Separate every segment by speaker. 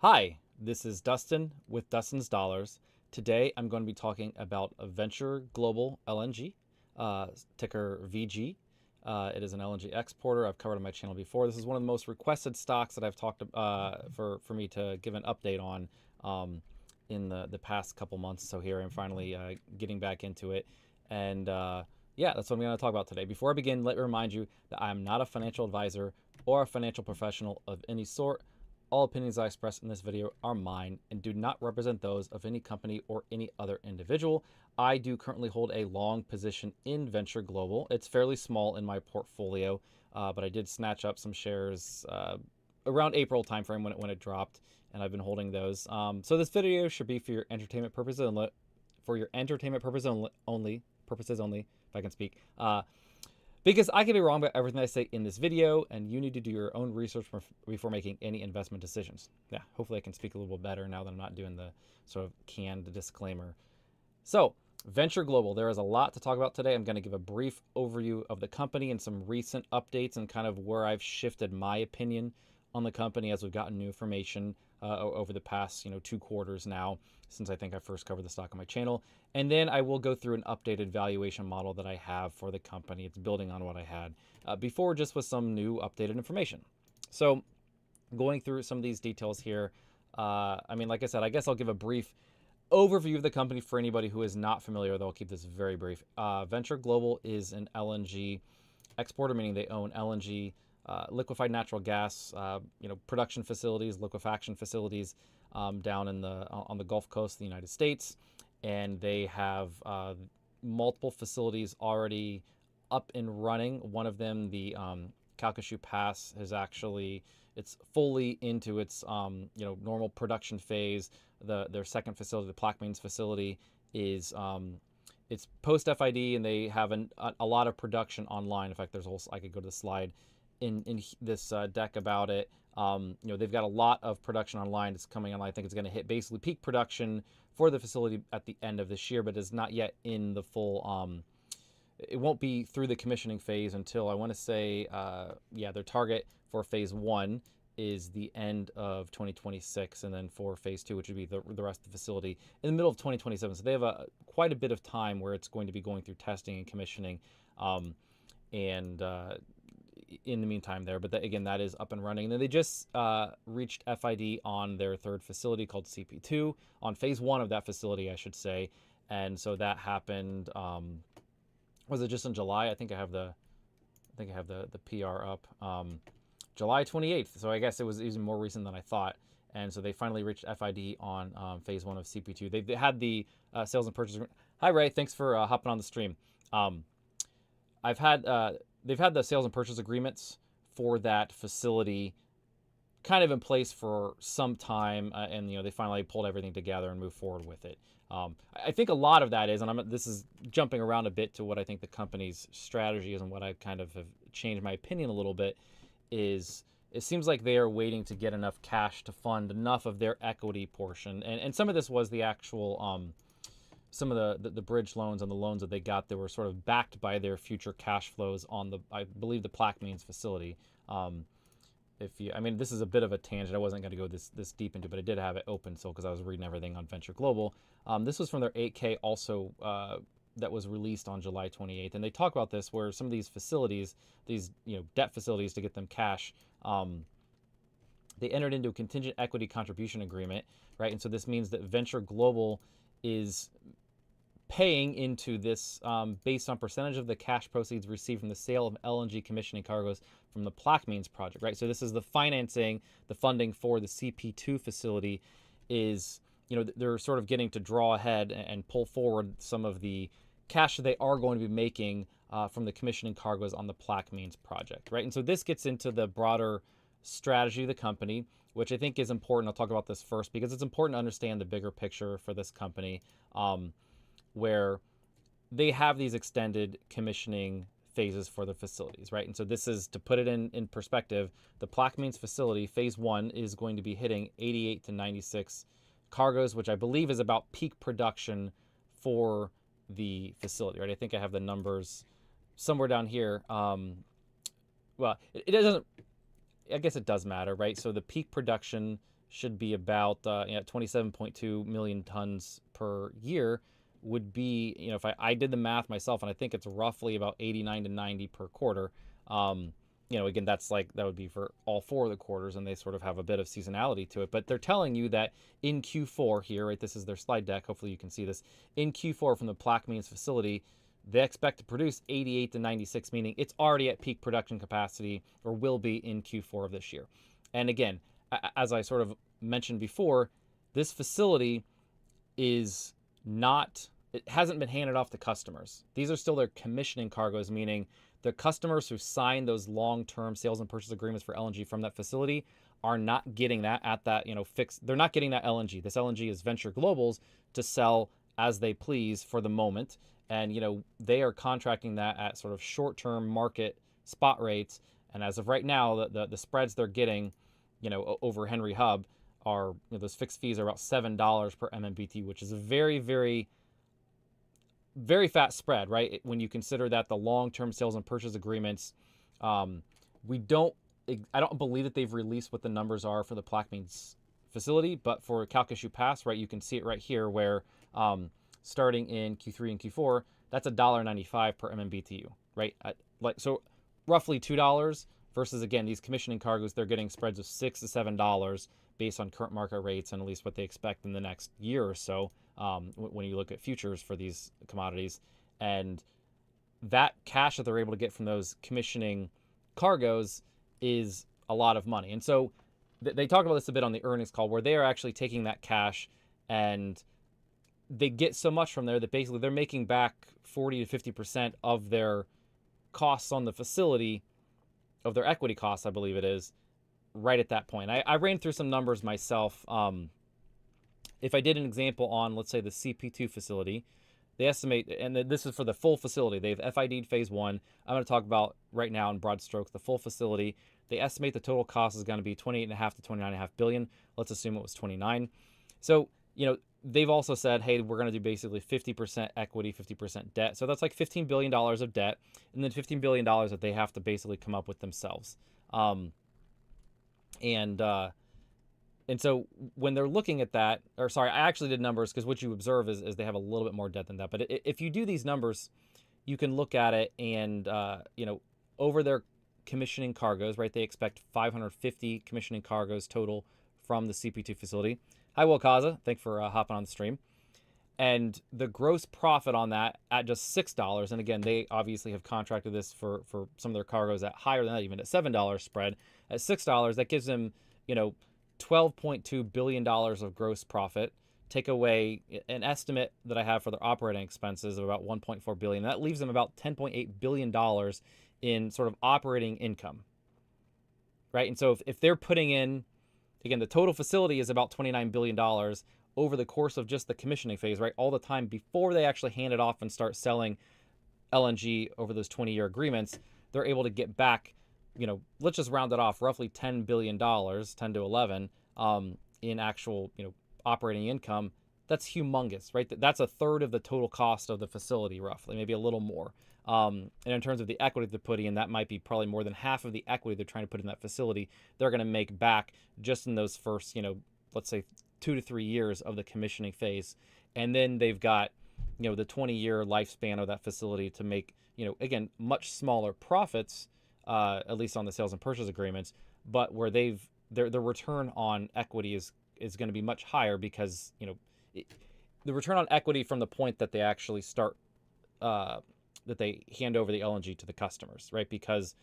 Speaker 1: Hi, this is Dustin with Dustins Dollars. Today I'm going to be talking about a Venture Global LNG, ticker VG. It is an LNG exporter. I've covered on my channel before. This is one of the most requested stocks that I've talked for me to give an update on in the past couple months. So here I'm finally getting back into it, and yeah, that's what I'm going to talk about today. Before I begin, let me remind you that I am not a financial advisor or a financial professional of any sort. All opinions I express in this video are mine and do not represent those of any company or any other individual. I do currently hold a long position in Venture Global. It's fairly small in my portfolio, but I did snatch up some shares around April timeframe when it dropped, and I've been holding those. So this video should be for your entertainment purposes only, purposes only, if I can speak. Because I can be wrong about everything I say in this video, and you need to do your own research before making any investment decisions. Yeah, hopefully I can speak a little bit better now that I'm not doing the sort of canned disclaimer. So, Venture Global, there is a lot to talk about today. I'm going to give a brief overview of the company and some recent updates and kind of where I've shifted my opinion on the company as we've gotten new information over the past 2 quarters now, since I think I first covered the stock on my channel. And then I will go through an updated valuation model that I have for the company. It's building on what I had before, just with some new updated information. So going through some of these details here, like I said, I guess I'll give a brief overview of the company for anybody who is not familiar, though I'll keep this very brief. Venture Global is an LNG exporter, meaning they own LNG, liquefied natural gas, production facilities, liquefaction facilities down on the Gulf Coast of the United States, and they have multiple facilities already up and running. One of them, the Calcasieu Pass, it's fully into its normal production phase. Their second facility, the Plaquemines facility, is it's post FID, and they have a lot of production online. In fact, I could go to the slide in this deck about it. They've got a lot of production online. It's coming online. I think it's going to hit basically peak production for the facility at the end of this year, but is not yet in the full. It won't be through the commissioning phase until, I want to say, their target for phase 1 is the end of 2026, and then for phase 2, which would be the rest of the facility, in the middle of 2027. So they have quite a bit of time where it's going to be going through testing and commissioning, and in the meantime there. But again, that is up and running. And then they just reached FID on their third facility called CP2, on phase 1 of that facility, I should say. And so that happened. Was it just in July? I think I have the PR up. July 28th. So I guess it was even more recent than I thought. And so they finally reached FID on phase 1 of CP2. They had the sales and purchase agreement. Hi, Ray. Thanks for hopping on the stream. They've had the sales and purchase agreements for that facility kind of in place for some time, and they finally pulled everything together and moved forward with it. I think a lot of that is, and this is jumping around a bit to what I think the company's strategy is and what I kind of have changed my opinion a little bit, is it seems like they are waiting to get enough cash to fund enough of their equity portion. And some of this was the actual, some of the bridge loans and the loans that they got that were sort of backed by their future cash flows on I believe the Plaquemines facility. This is a bit of a tangent. I wasn't going to go this deep into, but I did have it open because I was reading everything on Venture Global. This was from their 8K also, that was released on July 28th, and they talk about this where some of these facilities, these debt facilities, to get them cash, they entered into a contingent equity contribution agreement, right? And so this means that Venture Global is paying into this based on percentage of the cash proceeds received from the sale of LNG commissioning cargoes from the Plaquemines project, right? So this is the financing, the funding for the CP2 facility is, they're sort of getting to draw ahead and pull forward some of the cash that they are going to be making from the commissioning cargoes on the Plaquemines project, right? And so this gets into the broader strategy of the company, which I think is important. I'll talk about this first because it's important to understand the bigger picture for this company, where they have these extended commissioning phases for the facilities, right? And so this is, to put it in perspective, the Plaquemines facility, phase 1, is going to be hitting 88 to 96 cargoes, which I believe is about peak production for the facility, right? I think I have the numbers somewhere down here. Well, it doesn't, I guess it does matter, right? So the peak production should be about 27.2 million tons per year, would be, if I did the math myself, and I think it's roughly about 89 to 90 per quarter. Again, that would be for all 4 of the quarters, and they sort of have a bit of seasonality to it. But they're telling you that in Q4 here, right, this is their slide deck, hopefully you can see this, in Q4 from the Plaquemines facility, they expect to produce 88 to 96, meaning it's already at peak production capacity, or will be in Q4 of this year. And again, as I sort of mentioned before, this facility is not, it hasn't been handed off to customers. These are still their commissioning cargoes, meaning the customers who signed those long-term sales and purchase agreements for LNG from that facility are not getting that at that, fixed. They're not getting that LNG. This LNG is Venture Global's to sell as they please for the moment. And, they are contracting that at sort of short-term market spot rates. And as of right now, the spreads they're getting, over Henry Hub are, those fixed fees are about $7 per MMBtu, which is a very, very, very fat spread, right? When you consider that the long-term sales and purchase agreements, I don't believe that they've released what the numbers are for the Plaquemines facility, but for Calcasieu Pass, right, you can see it right here where starting in Q3 and Q4, that's $1.95 per MMBtu, right? So roughly $2 versus, again, these commissioning cargoes, they're getting spreads of $6 to $7 based on current market rates and at least what they expect in the next year or so when you look at futures for these commodities. And that cash that they're able to get from those commissioning cargoes is a lot of money. And so they talk about this a bit on the earnings call, where they are actually taking that cash and they get so much from there that basically they're making back 40 to 50% of their costs on the facility, of their equity costs, I believe it is, right at that point. I ran through some numbers myself. If I did an example on, let's say, the CP2 facility, they estimate, and this is for the full facility, they've FID'd phase 1. I'm going to talk about right now in broad strokes the full facility. They estimate the total cost is going to be $28.5 to $29.5 billion. Let's assume it was 29. So, they've also said, hey, we're going to do basically 50% equity, 50% debt. So that's like $15 billion of debt, and then $15 billion that they have to basically come up with themselves. And so when they're looking at that, or sorry, I actually did numbers, because what you observe is they have a little bit more debt than that. But if you do these numbers, you can look at it and, over their commissioning cargoes, right, they expect 550 commissioning cargoes total from the CP2 facility. Hi, Will Kaza. Thanks for hopping on the stream. And the gross profit on that at just $6, and again, they obviously have contracted this for some of their cargoes at higher than that, even at $7 spread. At $6, that gives them, $12.2 billion of gross profit. Take away an estimate that I have for their operating expenses of about $1.4 billion. That leaves them about $10.8 billion in sort of operating income, right? And so if they're putting in, again, the total facility is about $29 billion over the course of just the commissioning phase, right? All the time before they actually hand it off and start selling LNG over those 20-year agreements, they're able to get back, let's just round it off, roughly $10 billion, 10 to 11, in actual, operating income. That's humongous, right? That's a third of the total cost of the facility, roughly, maybe a little more. And in terms of the equity they're putting in, that might be probably more than half of the equity they're trying to put in that facility. They're going to make back just in those first, let's say 2 to 3 years of the commissioning phase. And then they've got, the 20-year lifespan of that facility to make, again, much smaller profits, at least on the sales and purchase agreements, but where their return on equity is going to be much higher because, the return on equity from the point that they actually start, that they hand over the LNG to the customers, right? Because,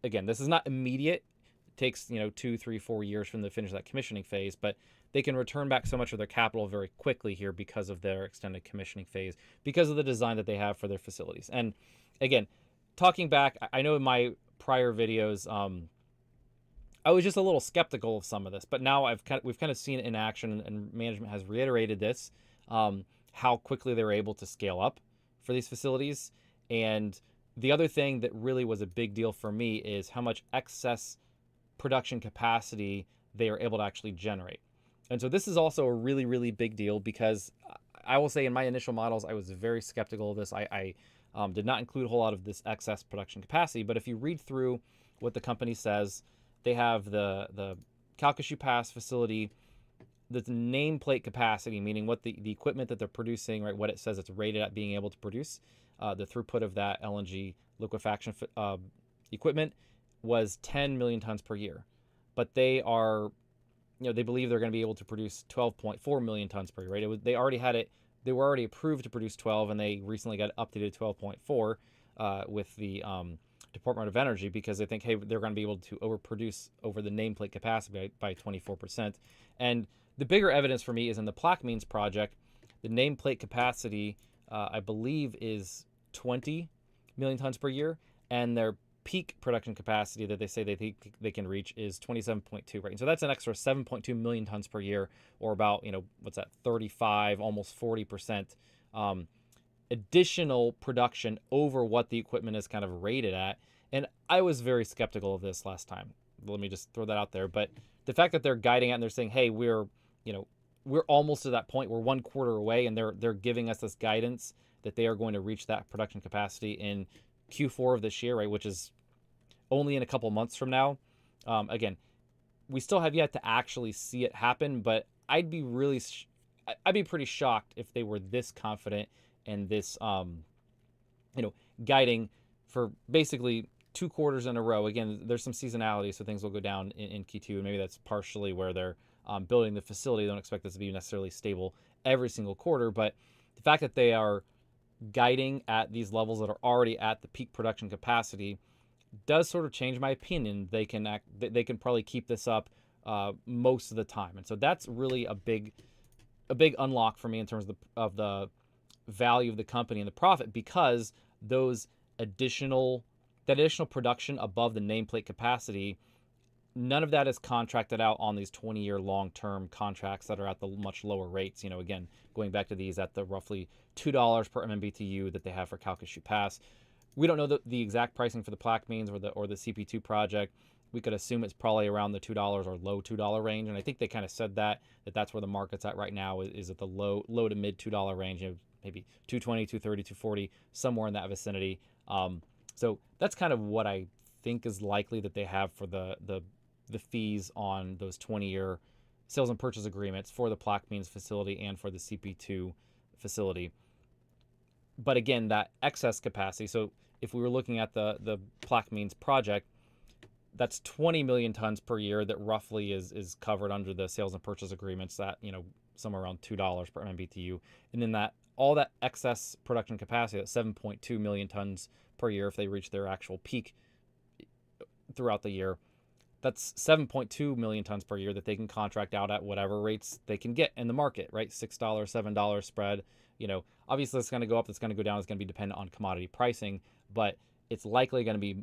Speaker 1: again, this is not immediate. It takes, 2, 3, 4 years from the finish that commissioning phase, but they can return back so much of their capital very quickly here because of their extended commissioning phase, because of the design that they have for their facilities. And again, talking back, I know in my prior videos, I was just a little skeptical of some of this, but now we've kind of seen it in action, and management has reiterated this, how quickly they're able to scale up for these facilities. And the other thing that really was a big deal for me is how much excess production capacity they are able to actually generate. And so this is also a really, really big deal, because I will say in my initial models, I was very skeptical of this. I did not include a whole lot of this excess production capacity, but if you read through what the company says, they have the Calcasieu Pass facility the nameplate capacity, meaning what the equipment that they're producing, right, what it says it's rated at being able to produce, the throughput of that LNG liquefaction equipment was 10 million tons per year. But they are, they believe they're going to be able to produce 12.4 million tons per year, right? They already had it, they were already approved to produce 12, and they recently got updated to 12.4 with the Department of Energy, because they think, hey, they're going to be able to overproduce over the nameplate capacity by 24%. And the bigger evidence for me is in the Plaquemines project. The nameplate capacity, I believe, is 20 million tons per year, and their peak production capacity that they say they think they can reach is 27.2, right? And so that's an extra 7.2 million tons per year, or about, what's that, 35, almost 40% additional production over what the equipment is kind of rated at. And I was very skeptical of this last time. Let me just throw that out there. But the fact that they're guiding it and they're saying, hey, we're almost to that point. We're 1 quarter away, and they're giving us this guidance that they are going to reach that production capacity in Q4 of this year, right? Which is only in a couple months from now. Again, we still have yet to actually see it happen, but I'd be pretty shocked if they were this confident and this, guiding for basically 2 quarters in a row. Again, there's some seasonality, so things will go down in Q2, and maybe that's partially where they're building the facility. They don't expect this to be necessarily stable every single quarter, but the fact that they are guiding at these levels that are already at the peak production capacity does sort of change my opinion. They can probably keep this up most of the time, and so that's really a big unlock for me in terms of the value of the company and the profit, because that additional production above the nameplate capacity, none of that is contracted out on these 20-year long-term contracts that are at the much lower rates. Again, going back to these at the roughly $2 per MMBTU that they have for Calcasieu Pass. We don't know the exact pricing for the Plaquemines or the CP2 project. We could assume it's probably around the $2 or low $2 range, and I think they kind of said that's where the market's at right now, is at the low to mid $2 range, maybe 220, 230, 240, somewhere in that vicinity. So that's kind of what I think is likely that they have for the fees on those 20-year sales and purchase agreements for the Plaquemines facility and for the CP2 facility. But again, that excess capacity, so if we were looking at the Plaquemines project, that's 20 million tons per year that roughly is covered under the sales and purchase agreements at, somewhere around $2 per MMBTU. And then all that excess production capacity, that 7.2 million tons per year, if they reach their actual peak throughout the year, that's 7.2 million tons per year that they can contract out at whatever rates they can get in the market, right? $6, $7 spread. Obviously it's going to go up, it's going to go down, it's going to be dependent on commodity pricing, but it's likely going to be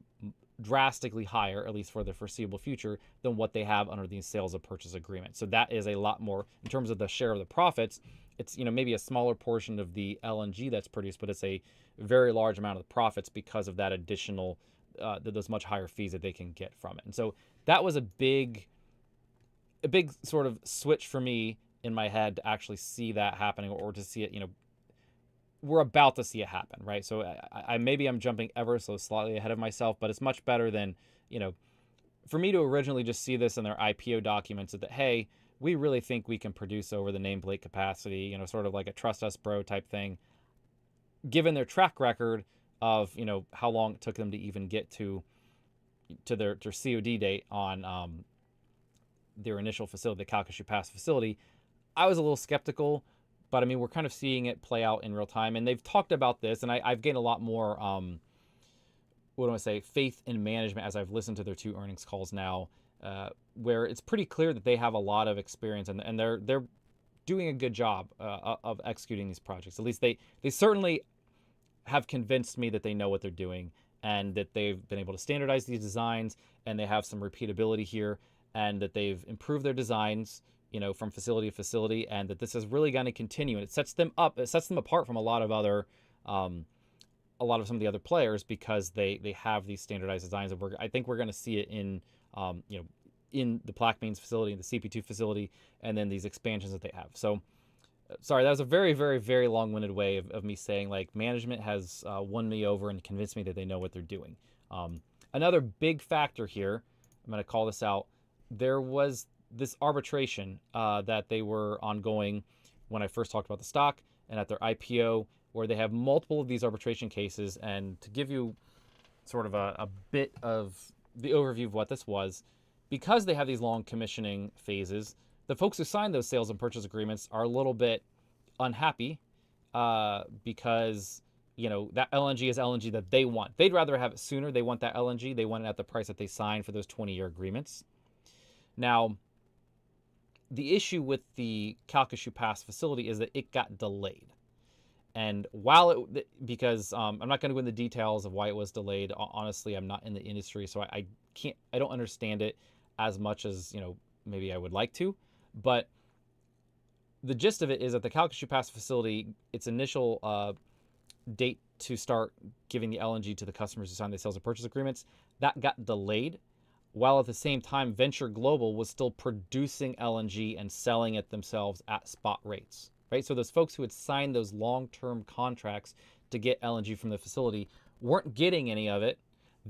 Speaker 1: drastically higher, at least for the foreseeable future, than what they have under these sales of purchase agreements. So that is a lot more in terms of the share of the profits. It's maybe a smaller portion of the LNG that's produced, but it's a very large amount of the profits because of that additional those much higher fees that they can get from it. And so that was a big sort of switch for me in my head to actually see that happening, or to see it. We're about to see it happen, right? So maybe I'm jumping ever so slightly ahead of myself, but it's much better than, for me to originally just see this in their IPO documents that, hey, we really think we can produce over the nameplate capacity, sort of like a trust us bro type thing. Given their track record of, how long it took them to even get to their COD date on their initial facility, the Calcasieu Pass facility, I was a little skeptical. But I mean, we're kind of seeing it play out in real time, and they've talked about this, and I've gained a lot more, faith in management as I've listened to their 2 earnings calls now, where it's pretty clear that they have a lot of experience, and they're doing a good job of executing these projects. At least they certainly have convinced me that they know what they're doing, and that they've been able to standardize these designs, and they have some repeatability here, and that they've improved their designs, from facility to facility, and that this is really going to continue. And it sets them apart from a lot of some of the other players, because they have these standardized designs. And I think we're going to see it in the Plaquemines facility, the CP2 facility, and then these expansions that they have. So, sorry, that was a very, very, very long-winded way of me saying, like, management has won me over and convinced me that they know what they're doing. Another big factor here, I'm going to call this out, there was this arbitration that they were ongoing when I first talked about the stock and at their IPO, where they have multiple of these arbitration cases. And to give you sort of a bit of the overview of what this was, because they have these long commissioning phases, the folks who signed those sales and purchase agreements are a little bit unhappy because that LNG is LNG that they want. They'd rather have it sooner. They want that LNG. They want it at the price that they signed for those 20-year agreements. Now, the issue with the Calcasieu Pass facility is that it got delayed. And because I'm not going to go into the details of why it was delayed. Honestly, I'm not in the industry, so I don't understand it as much as maybe I would like to. But the gist of it is that the Calcasieu Pass facility, its initial date to start giving the LNG to the customers who signed the sales and purchase agreements, that got delayed, while at the same time Venture Global was still producing LNG and selling it themselves at spot rates, right? So those folks who had signed those long-term contracts to get LNG from the facility weren't getting any of it.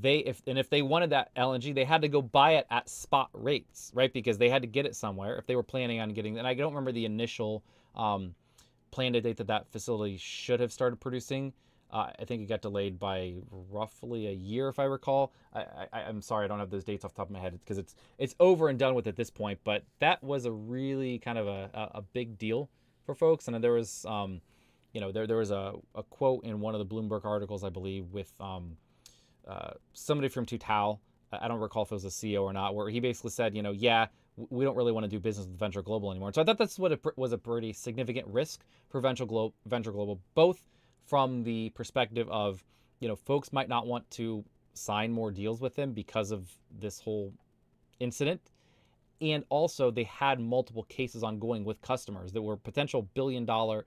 Speaker 1: If they wanted that LNG, they had to go buy it at spot rates, right? Because they had to get it somewhere if they were planning on getting. And I don't remember the initial planned date that facility should have started producing. I think it got delayed by roughly a year, if I recall. I'm sorry, I don't have those dates off the top of my head because it's over and done with at this point. But that was a really kind of a big deal for folks. And there was, there was a quote in one of the Bloomberg articles, I believe, with somebody from Total. I don't recall if it was a CEO or not, where he basically said, yeah, we don't really want to do business with Venture Global anymore. And so I thought that's was a pretty significant risk for Venture Global, both from the perspective of, folks might not want to sign more deals with them because of this whole incident. And also they had multiple cases ongoing with customers that were potential billion dollar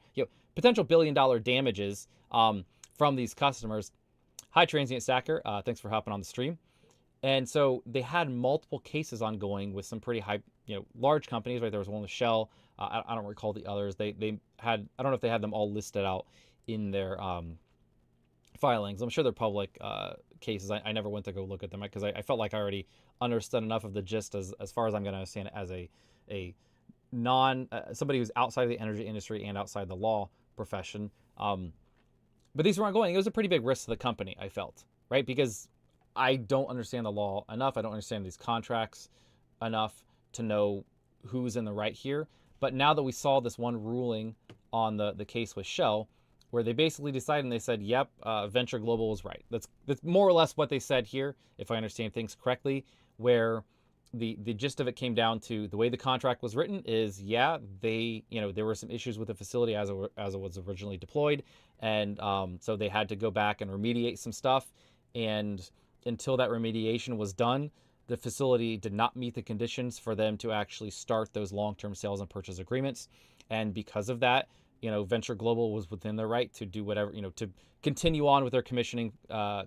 Speaker 1: damages from these customers. Hi, Transient Stacker. Thanks for hopping on the stream. And so they had multiple cases ongoing with some pretty high, large companies, right? There was one with Shell. I don't recall the others. They had, I don't know if they had them all listed out in their filings. I'm sure they're public cases. I never went to go look at them because I felt like I already understood enough of the gist as far as I'm going to understand it as a somebody who's outside of the energy industry and outside the law profession. But these were ongoing. It was a pretty big risk to the company, I felt, right? Because I don't understand the law enough. I don't understand these contracts enough to know who's in the right here. But now that we saw this one ruling on the case with Shell, where they basically decided and they said, yep, Venture Global was right. That's more or less what they said here, if I understand things correctly, where the gist of it came down to the way the contract was written is, yeah, there were some issues with the facility as it was originally deployed. And so they had to go back and remediate some stuff. And until that remediation was done, the facility did not meet the conditions for them to actually start those long-term sales and purchase agreements. And because of that, Venture Global was within their right to do whatever, to continue on with their commissioning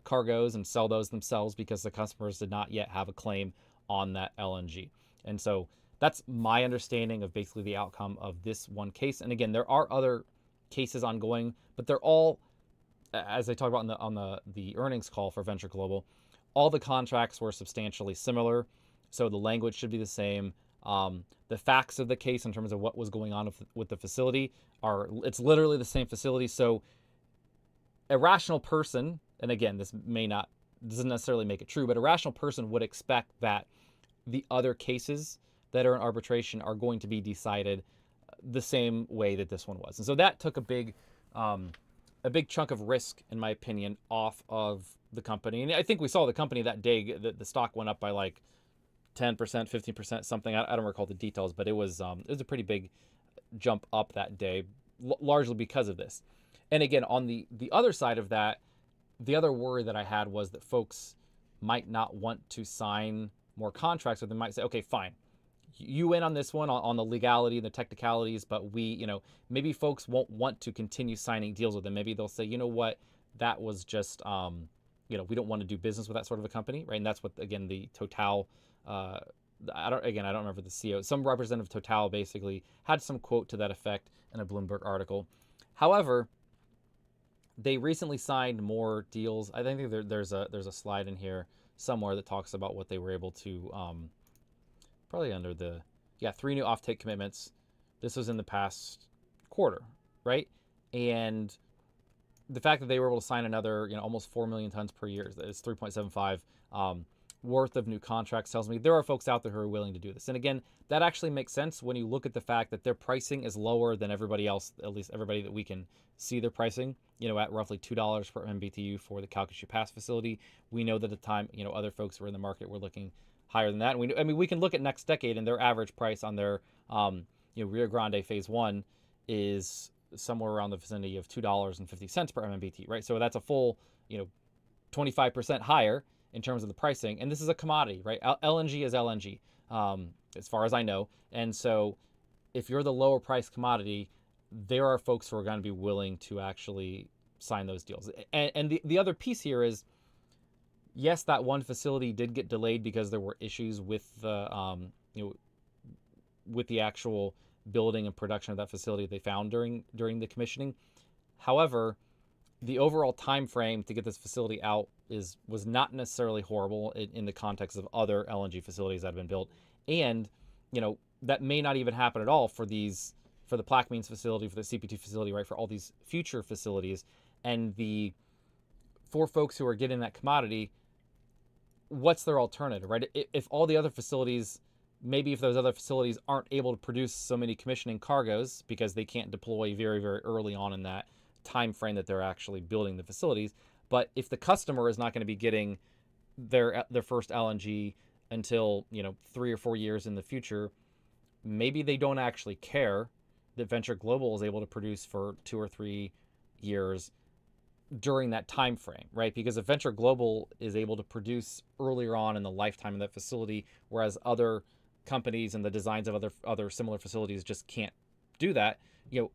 Speaker 1: cargoes and sell those themselves because the customers did not yet have a claim on that LNG. And so that's my understanding of basically the outcome of this one case. And again, there are other cases ongoing, but they're all, as I talked about on the earnings call for Venture Global, all the contracts were substantially similar. So the language should be the same. The facts of the case in terms of what was going on with the facility it's literally the same facility. So a rational person, and again, this doesn't necessarily make it true, but a rational person would expect that the other cases that are in arbitration are going to be decided the same way that this one was. And so that took a big chunk of risk, in my opinion, off of the company. And I think we saw the company that day, the stock went up by like 10%, 15%, something. I don't recall the details, but it was a pretty big jump up that day, largely because of this. And again, on the other side of that, the other worry that I had was that folks might not want to sign more contracts, or they might say, okay, fine, you win on this one on the legality and the technicalities, but maybe folks won't want to continue signing deals with them. Maybe they'll say, you know what, that was just, we don't want to do business with that sort of a company, right? And that's what, again, the Total, I don't remember the CEO. Some representative of Total basically had some quote to that effect in a Bloomberg article. However, they recently signed more deals. I think there's a slide in here somewhere that talks about what they were able to, probably under the You got 3 new offtake commitments. This was in the past quarter, right? And the fact that they were able to sign another, almost 4 million tons per year, is 3.75 worth of new contracts, tells me there are folks out there who are willing to do this. And again, that actually makes sense when you look at the fact that their pricing is lower than everybody else, at least everybody that we can see their pricing, at roughly $2 per MMBTU for the Calcasieu Pass facility. We know that at the time, other folks who were in the market were looking higher than that. And we can look at Next Decade, and their average price on their, Rio Grande Phase 1 is somewhere around the vicinity of $2.50 per MMBTU, right? So that's a full, 25% higher in terms of the pricing. And this is a commodity, right? LNG is LNG, as far as I know. And so if you're the lower price commodity, there are folks who are going to be willing to actually sign those deals. And the other piece here is, yes, that one facility did get delayed because there were issues with the, with the actual building and production of that facility they found during the commissioning. However, the overall time frame to get this facility out was not necessarily horrible in the context of other LNG facilities that have been built. And, that may not even happen at all for the Plaquemines facility, for the CP2 facility, right? For all these future facilities. And for folks who are getting that commodity, what's their alternative, right? If all the other facilities, maybe if those other facilities aren't able to produce so many commissioning cargoes because they can't deploy very, very early on in that time frame that they're actually building the facilities. But if the customer is not going to be getting their first LNG until 3 or 4 years in the future, maybe they don't actually care that Venture Global is able to produce for 2 or 3 years during that time frame, right? Because if Venture Global is able to produce earlier on in the lifetime of that facility, whereas other companies and the designs of other similar facilities just can't do that,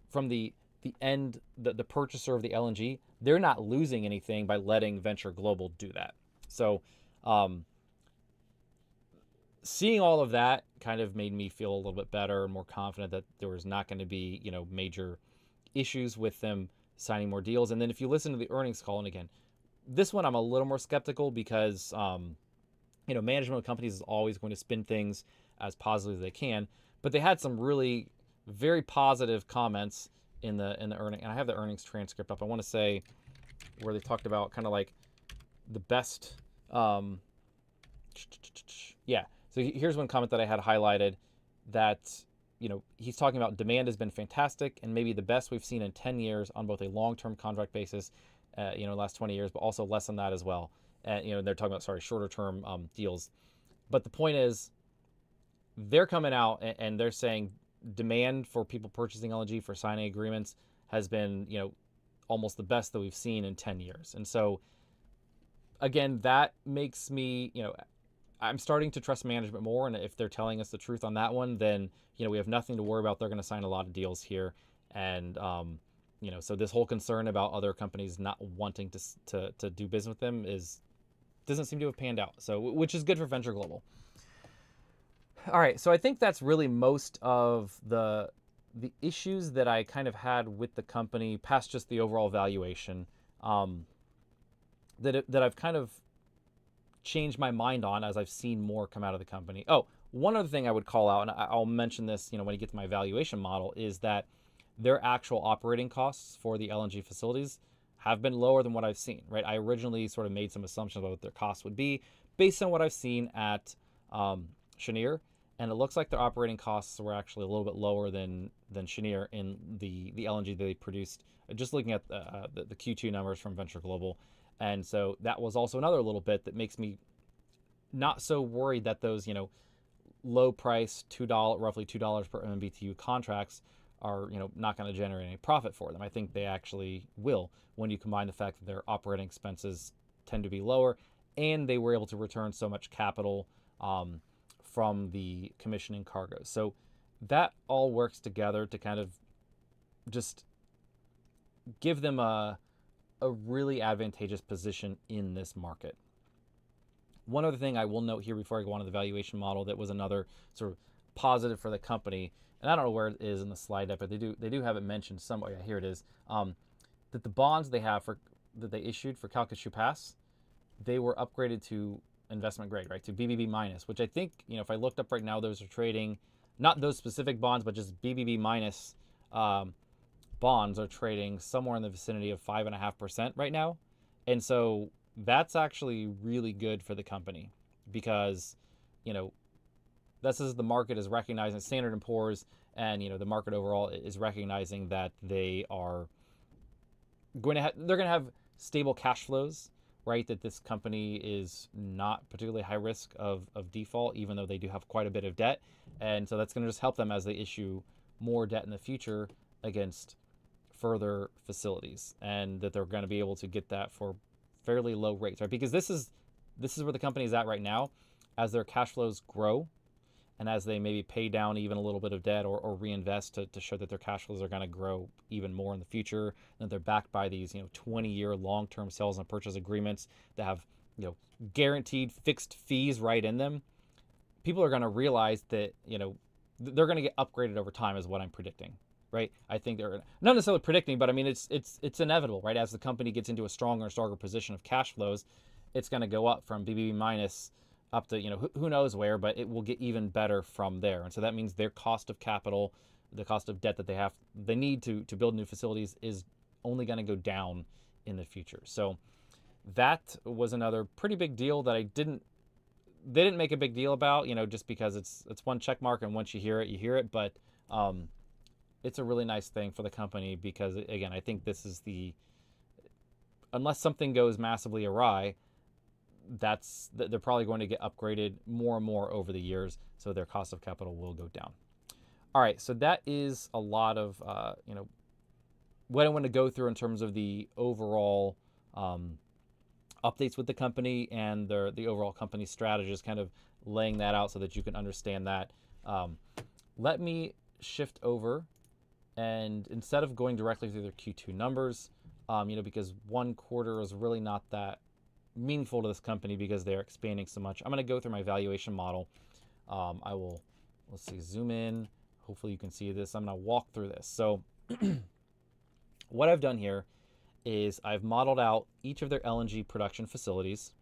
Speaker 1: from the end, the purchaser of the LNG, they're not losing anything by letting Venture Global do that. So seeing all of that kind of made me feel a little bit better and more confident that there was not going to be, major issues with them signing more deals. And then if you listen to the earnings call, and again, this one I'm a little more skeptical because, management of companies is always going to spin things as positively as they can, but they had some really very positive comments in the earning, and I have the earnings transcript up. I want to say where they talked about kind of like the best, yeah. So here's one comment that I had highlighted that, he's talking about demand has been fantastic and maybe the best we've seen in 10 years on both a long-term contract basis, last 20 years, but also less than that as well. And, they're talking about, shorter-term deals. But the point is, they're coming out and they're saying demand for people purchasing LNG for signing agreements has been, almost the best that we've seen in 10 years. And so, again, that makes me, I'm starting to trust management more. And if they're telling us the truth on that one, then, we have nothing to worry about. They're going to sign a lot of deals here. And, so this whole concern about other companies not wanting to do business with them doesn't seem to have panned out. So, which is good for Venture Global. All right, so I think that's really most of the issues that I kind of had with the company, past just the overall valuation, that I've kind of changed my mind on as I've seen more come out of the company. Oh, one other thing I would call out, and I'll mention this, when you get to my valuation model, is that their actual operating costs for the LNG facilities have been lower than what I've seen, right? I originally sort of made some assumptions about what their costs would be based on what I've seen at Cheniere. And it looks like their operating costs were actually a little bit lower than Cheniere in the LNG that they produced. Just looking at the Q2 numbers from Venture Global. And so that was also another little bit that makes me not so worried that those, low price roughly $2 per MMBTU contracts are, not going to generate any profit for them. I think they actually will when you combine the fact that their operating expenses tend to be lower and they were able to return so much capital from the commissioning cargoes. So that all works together to kind of just give them a really advantageous position in this market. One other thing I will note here before I go on to the valuation model that was another sort of positive for the company, and I don't know where it is in the slide deck, but they do have it mentioned somewhere. Yeah, here it is. That the bonds they have that they issued for Calcasieu Pass, they were upgraded to investment grade, right, to BBB minus, which I think, if I looked up right now, those are trading not those specific bonds, but just BBB minus bonds are trading somewhere in the vicinity of 5.5% right now. And so that's actually really good for the company because, this is the market is recognizing Standard and Poor's and, the market overall is recognizing that they are they're going to have stable cash flows, right? That this company is not particularly high risk of default, even though they do have quite a bit of debt. And so that's going to just help them as they issue more debt in the future against further facilities, and that they're going to be able to get that for fairly low rates, right? Because this is where the company is at right now. As their cash flows grow and as they maybe pay down even a little bit of debt or reinvest to show that their cash flows are going to grow even more in the future, and they're backed by these 20-year long-term sales and purchase agreements that have guaranteed fixed fees right in them, people are going to realize that they're going to get upgraded over time, is what I'm predicting, right? I think they're not necessarily predicting, but I mean it's inevitable, right? As the company gets into a stronger and stronger position of cash flows, it's going to go up from BBB minus up to who knows where, but it will get even better from there. And so that means their cost of capital, the cost of debt that they need to build new facilities, is only going to go down in the future. So that was another pretty big deal that they didn't make a big deal about, just because it's one check mark, and once you hear it. But it's a really nice thing for the company because, again, I think this is unless something goes massively awry, they're probably going to get upgraded more and more over the years, so their cost of capital will go down. All right, so that is a lot of what I want to go through in terms of the overall updates with the company and the overall company strategy, just kind of laying that out so that you can understand that. Let me shift over, and instead of going directly through their Q2 numbers, because one quarter is really not that meaningful to this company because they're expanding so much, I'm going to go through my valuation model. Let's see, zoom in. Hopefully you can see this. I'm going to walk through this. So what I've done here is I've modeled out each of their LNG production facilities,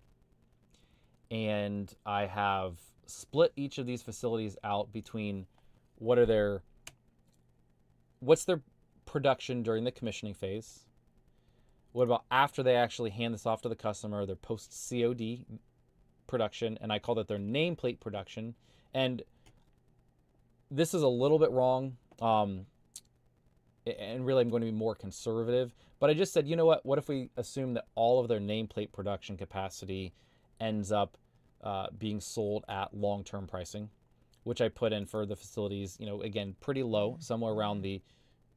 Speaker 1: and I have split each of these facilities out between what's their production during the commissioning phase. What about after they actually hand this off to the customer, their post-COD production, and I call that their nameplate production. And this is a little bit wrong, and really I'm going to be more conservative. But I just said, what if we assume that all of their nameplate production capacity ends up being sold at long-term pricing, which I put in for the facilities, again, pretty low, somewhere around the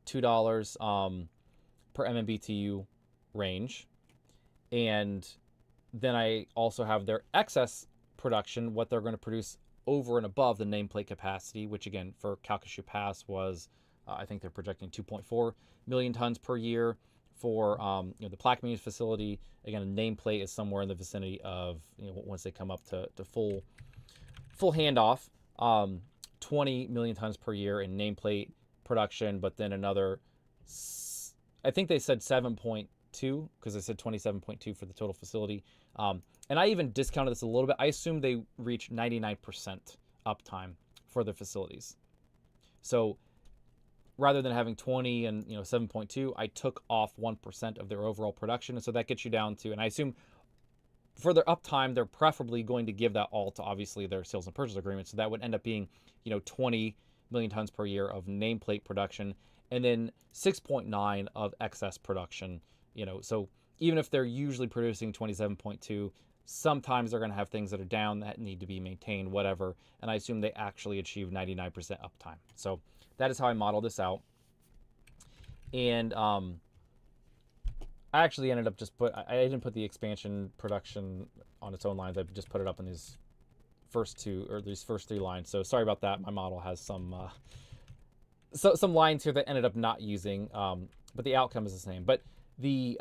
Speaker 1: $2 per MMBTU range. And then I also have their excess production, what they're going to produce over and above the nameplate capacity, which again for Calcasieu Pass was I think they're projecting 2.4 million tons per year. For the Plaquemines facility, again, a nameplate is somewhere in the vicinity of, once they come up to full handoff, 20 million tons per year in nameplate production, but then another, I think they said 7.2, because I said 27.2 for the total facility. And I even discounted this a little bit. I assume they reach 99% uptime for their facilities. So rather than having 20 and 7.2, I took off 1% of their overall production. And so that gets you down to, and I assume for their uptime, they're preferably going to give that all to obviously their sales and purchase agreement. So that would end up being, 20 million tons per year of nameplate production, and then 6.9 of excess production. So even if they're usually producing 27.2, sometimes they're going to have things that are down that need to be maintained, whatever. And I assume they actually achieve 99% uptime. So that is how I model this out. And I actually ended up I didn't put the expansion production on its own lines. I just put it up in these first three lines. So sorry about that. My model has some lines here that ended up not using, but the outcome is the same. But the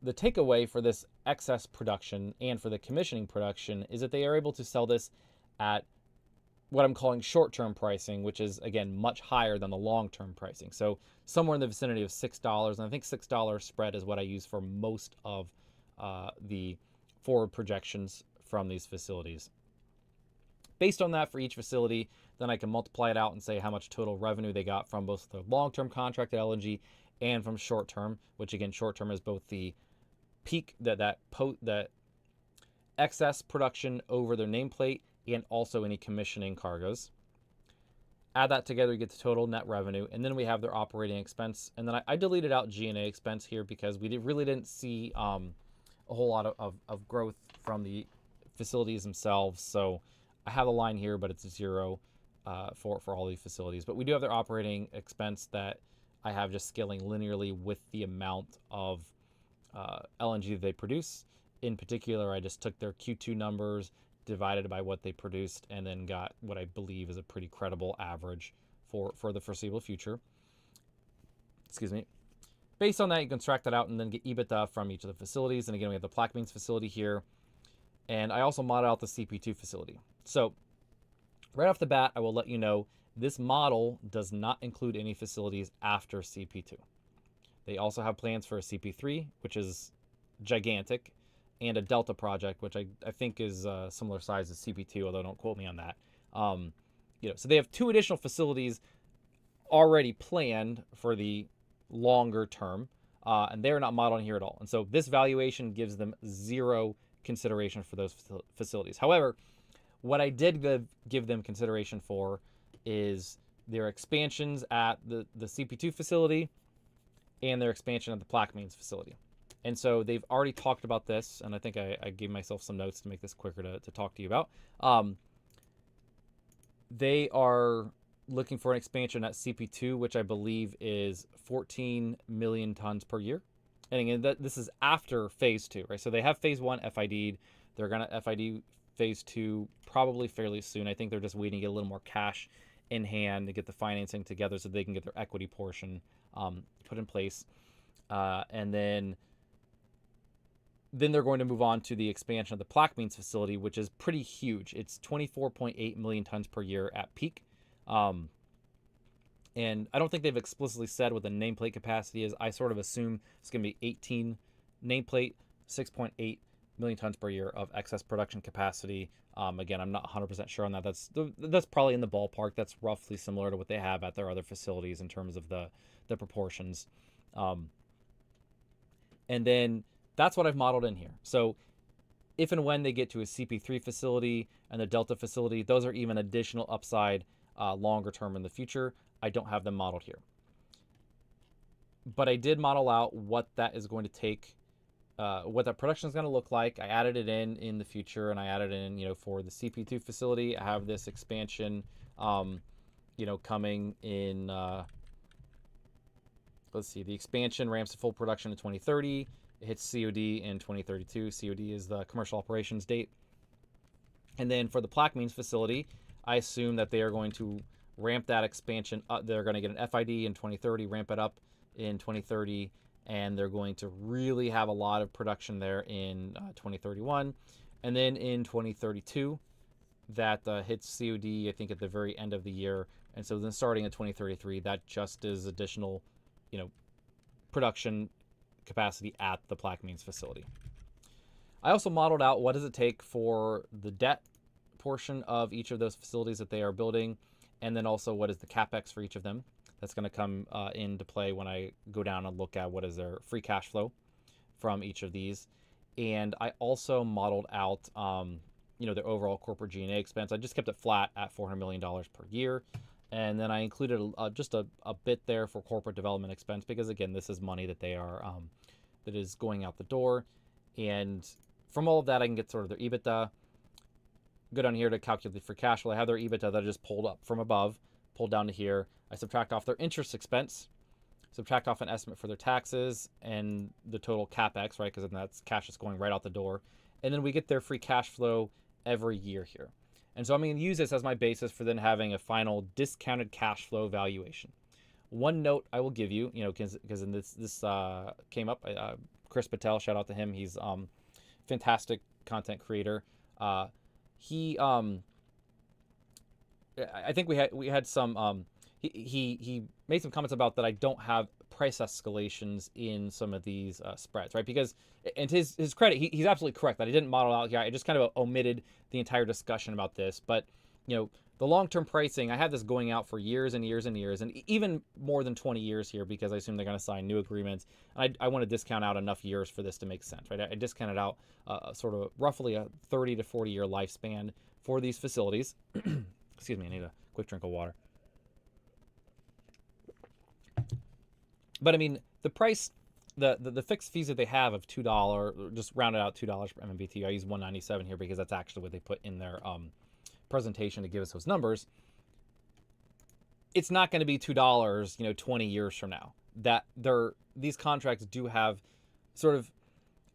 Speaker 1: takeaway for this excess production and for the commissioning production is that they are able to sell this at what I'm calling short-term pricing, which is, again, much higher than the long-term pricing. So somewhere in the vicinity of $6, and I think $6 spread is what I use for most of the forward projections from these facilities. Based on that, for each facility, then I can multiply it out and say how much total revenue they got from both the long-term contracted LNG and from short-term, which again, short-term is both the peak, that excess production over their nameplate and also any commissioning cargoes. Add that together, you get the total net revenue, and then we have their operating expense. And then I deleted out G&A expense here because we really didn't see a whole lot of growth from the facilities themselves. So I have a line here, but it's 0 for all these facilities. But we do have their operating expense that I have just scaling linearly with the amount of LNG that they produce. In particular, I just took their Q2 numbers, divided by what they produced, and then got what I believe is a pretty credible average for the foreseeable future. Excuse me. Based on that, you can extract that out and then get EBITDA from each of the facilities. And again, we have the Plaquemines facility here. And I also modeled out the CP2 facility. So right off the bat, I will let you know this model does not include any facilities after CP2. They also have plans for a CP3, which is gigantic, and a Delta project, which I think is similar size as CP2, although don't quote me on that. So they have 2 additional facilities already planned for the longer term, and they're not modeled here at all. And so this valuation gives them 0 consideration for those facilities. However, what I did give them consideration for is their expansions at the CP2 facility and their expansion at the Plaquemines facility. And so they've already talked about this, and I think I gave myself some notes to make this quicker to talk to you about. They are looking for an expansion at CP2, which I believe is 14 million tons per year. And again, this is after phase 2, right? So they have phase 1 FID'd. They're going to FID phase 2 probably fairly soon. I think they're just waiting to get a little more cash in hand to get the financing together so they can get their equity portion put in place. And then they're going to move on to the expansion of the Plaquemines facility, which is pretty huge. It's 24.8 million tons per year at peak. And I don't think they've explicitly said what the nameplate capacity is. I sort of assume it's going to be 18 nameplate, 6.8 million tons per year of excess production capacity. Again, I'm not 100% sure on that. That's probably in the ballpark. That's roughly similar to what they have at their other facilities in terms of the proportions. And then that's what I've modeled in here. So if and when they get to a CP3 facility and the Delta facility, those are even additional upside longer term in the future. I don't have them modeled here. But I did model out what that is going to take, what that production is going to look like. I added it in the future, and I added in, for the CP2 facility, I have this expansion, coming in, let's see, the expansion ramps to full production in 2030. It hits COD in 2032. COD is the commercial operations date. And then for the Plaquemines facility, I assume that they are going to ramp that expansion up. They're going to get an FID in 2030, ramp it up in 2030, and they're going to really have a lot of production there in 2031. And then in 2032, that hits COD, I think, at the very end of the year. And so then starting in 2033, that just is additional, production capacity at the Plaquemines facility. I also modeled out what does it take for the debt portion of each of those facilities that they are building, and then also what is the capex for each of them. That's going to come into play when I go down and look at what is their free cash flow from each of these. And I also modeled out their overall corporate G&A expense. I just kept it flat at $400 million per year. And then I included just a bit there for corporate development expense because, again, this is money that they are that is going out the door. And from all of that, I can get sort of their EBITDA. Go down here to calculate free cash flow. I have their EBITDA that I just pulled up from above, pulled down to here. I subtract off their interest expense, subtract off an estimate for their taxes and the total capex, right? Because then that's cash that's going right out the door. And then we get their free cash flow every year here. And so I'm going to use this as my basis for then having a final discounted cash flow valuation. One note I will give you, because in this came up, Chris Patel, shout out to him. He's fantastic content creator. I think we had some. He made some comments about that I don't have price escalations in some of these spreads, right? Because, and to his credit, he's absolutely correct that I didn't model out here. I just kind of omitted the entire discussion about this. But, the the long-term pricing, I have this going out for years and years and years, and even more than 20 years here, because I assume they're going to sign new agreements. And I want to discount out enough years for this to make sense, right? I discounted out sort of roughly a 30 to 40 year lifespan for these facilities. Excuse me, I need a quick drink of water. But I mean, the price, the fixed fees that they have of $2, just rounded out $2 per MMBTU. I use 197 here because that's actually what they put in their presentation to give us those numbers. It's not going to be $2, 20 years from now. That these contracts do have sort of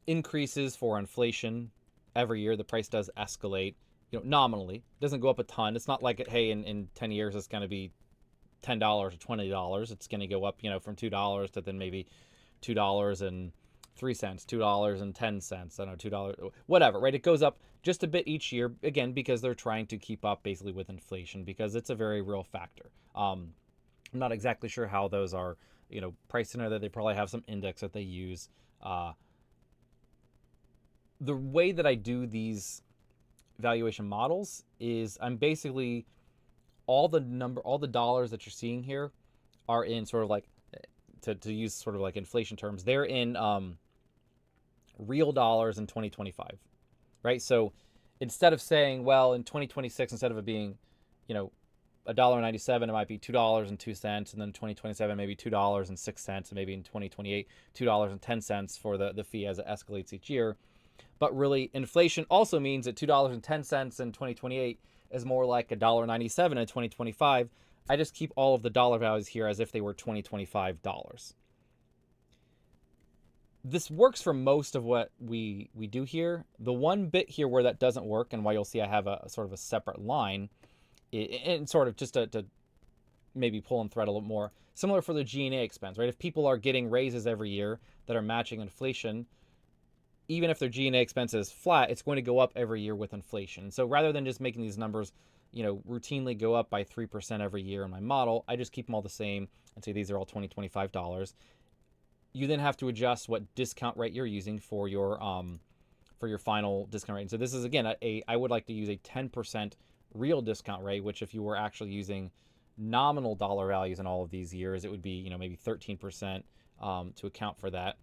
Speaker 1: increases for inflation every year. The price does escalate, nominally. It doesn't go up a ton. It's not like, hey, in 10 years it's going to be $10 or $20. It's going to go up, from $2 to then maybe $2.03, $2.10. I don't know, $2, whatever, right? It goes up just a bit each year, again, because they're trying to keep up basically with inflation, because it's a very real factor. I'm not exactly sure how those are, priced in there. They probably have some index that they use. The way that I do these valuation models is I'm basically all the dollars that you're seeing here are in sort of like, to use sort of like inflation terms, they're in real dollars in 2025, right? So instead of saying, well, in 2026, instead of it being, $1.97, it might be $2.02, and then 2027 maybe $2.06, and maybe in 2028 $2.10 for the fee as it escalates each year. But really, inflation also means that $2.10 in 2028 is more like $1.97 in 2025. I just keep all of the dollar values here as if they were 2025 dollars. This works for most of what we do here. The one bit here where that doesn't work, and why you'll see I have a sort of a separate line, and sort of just to maybe pull and thread a little more, similar for the G&A expense, right? If people are getting raises every year that are matching inflation, even if their G&A expense is flat, it's going to go up every year with inflation. So rather than just making these numbers, routinely go up by 3% every year in my model, I just keep them all the same and say these are all $20, $25. You then have to adjust what discount rate you're using for your final discount rate. And so this is, again, I would like to use a 10% real discount rate, which if you were actually using nominal dollar values in all of these years, it would be, maybe 13% to account for that.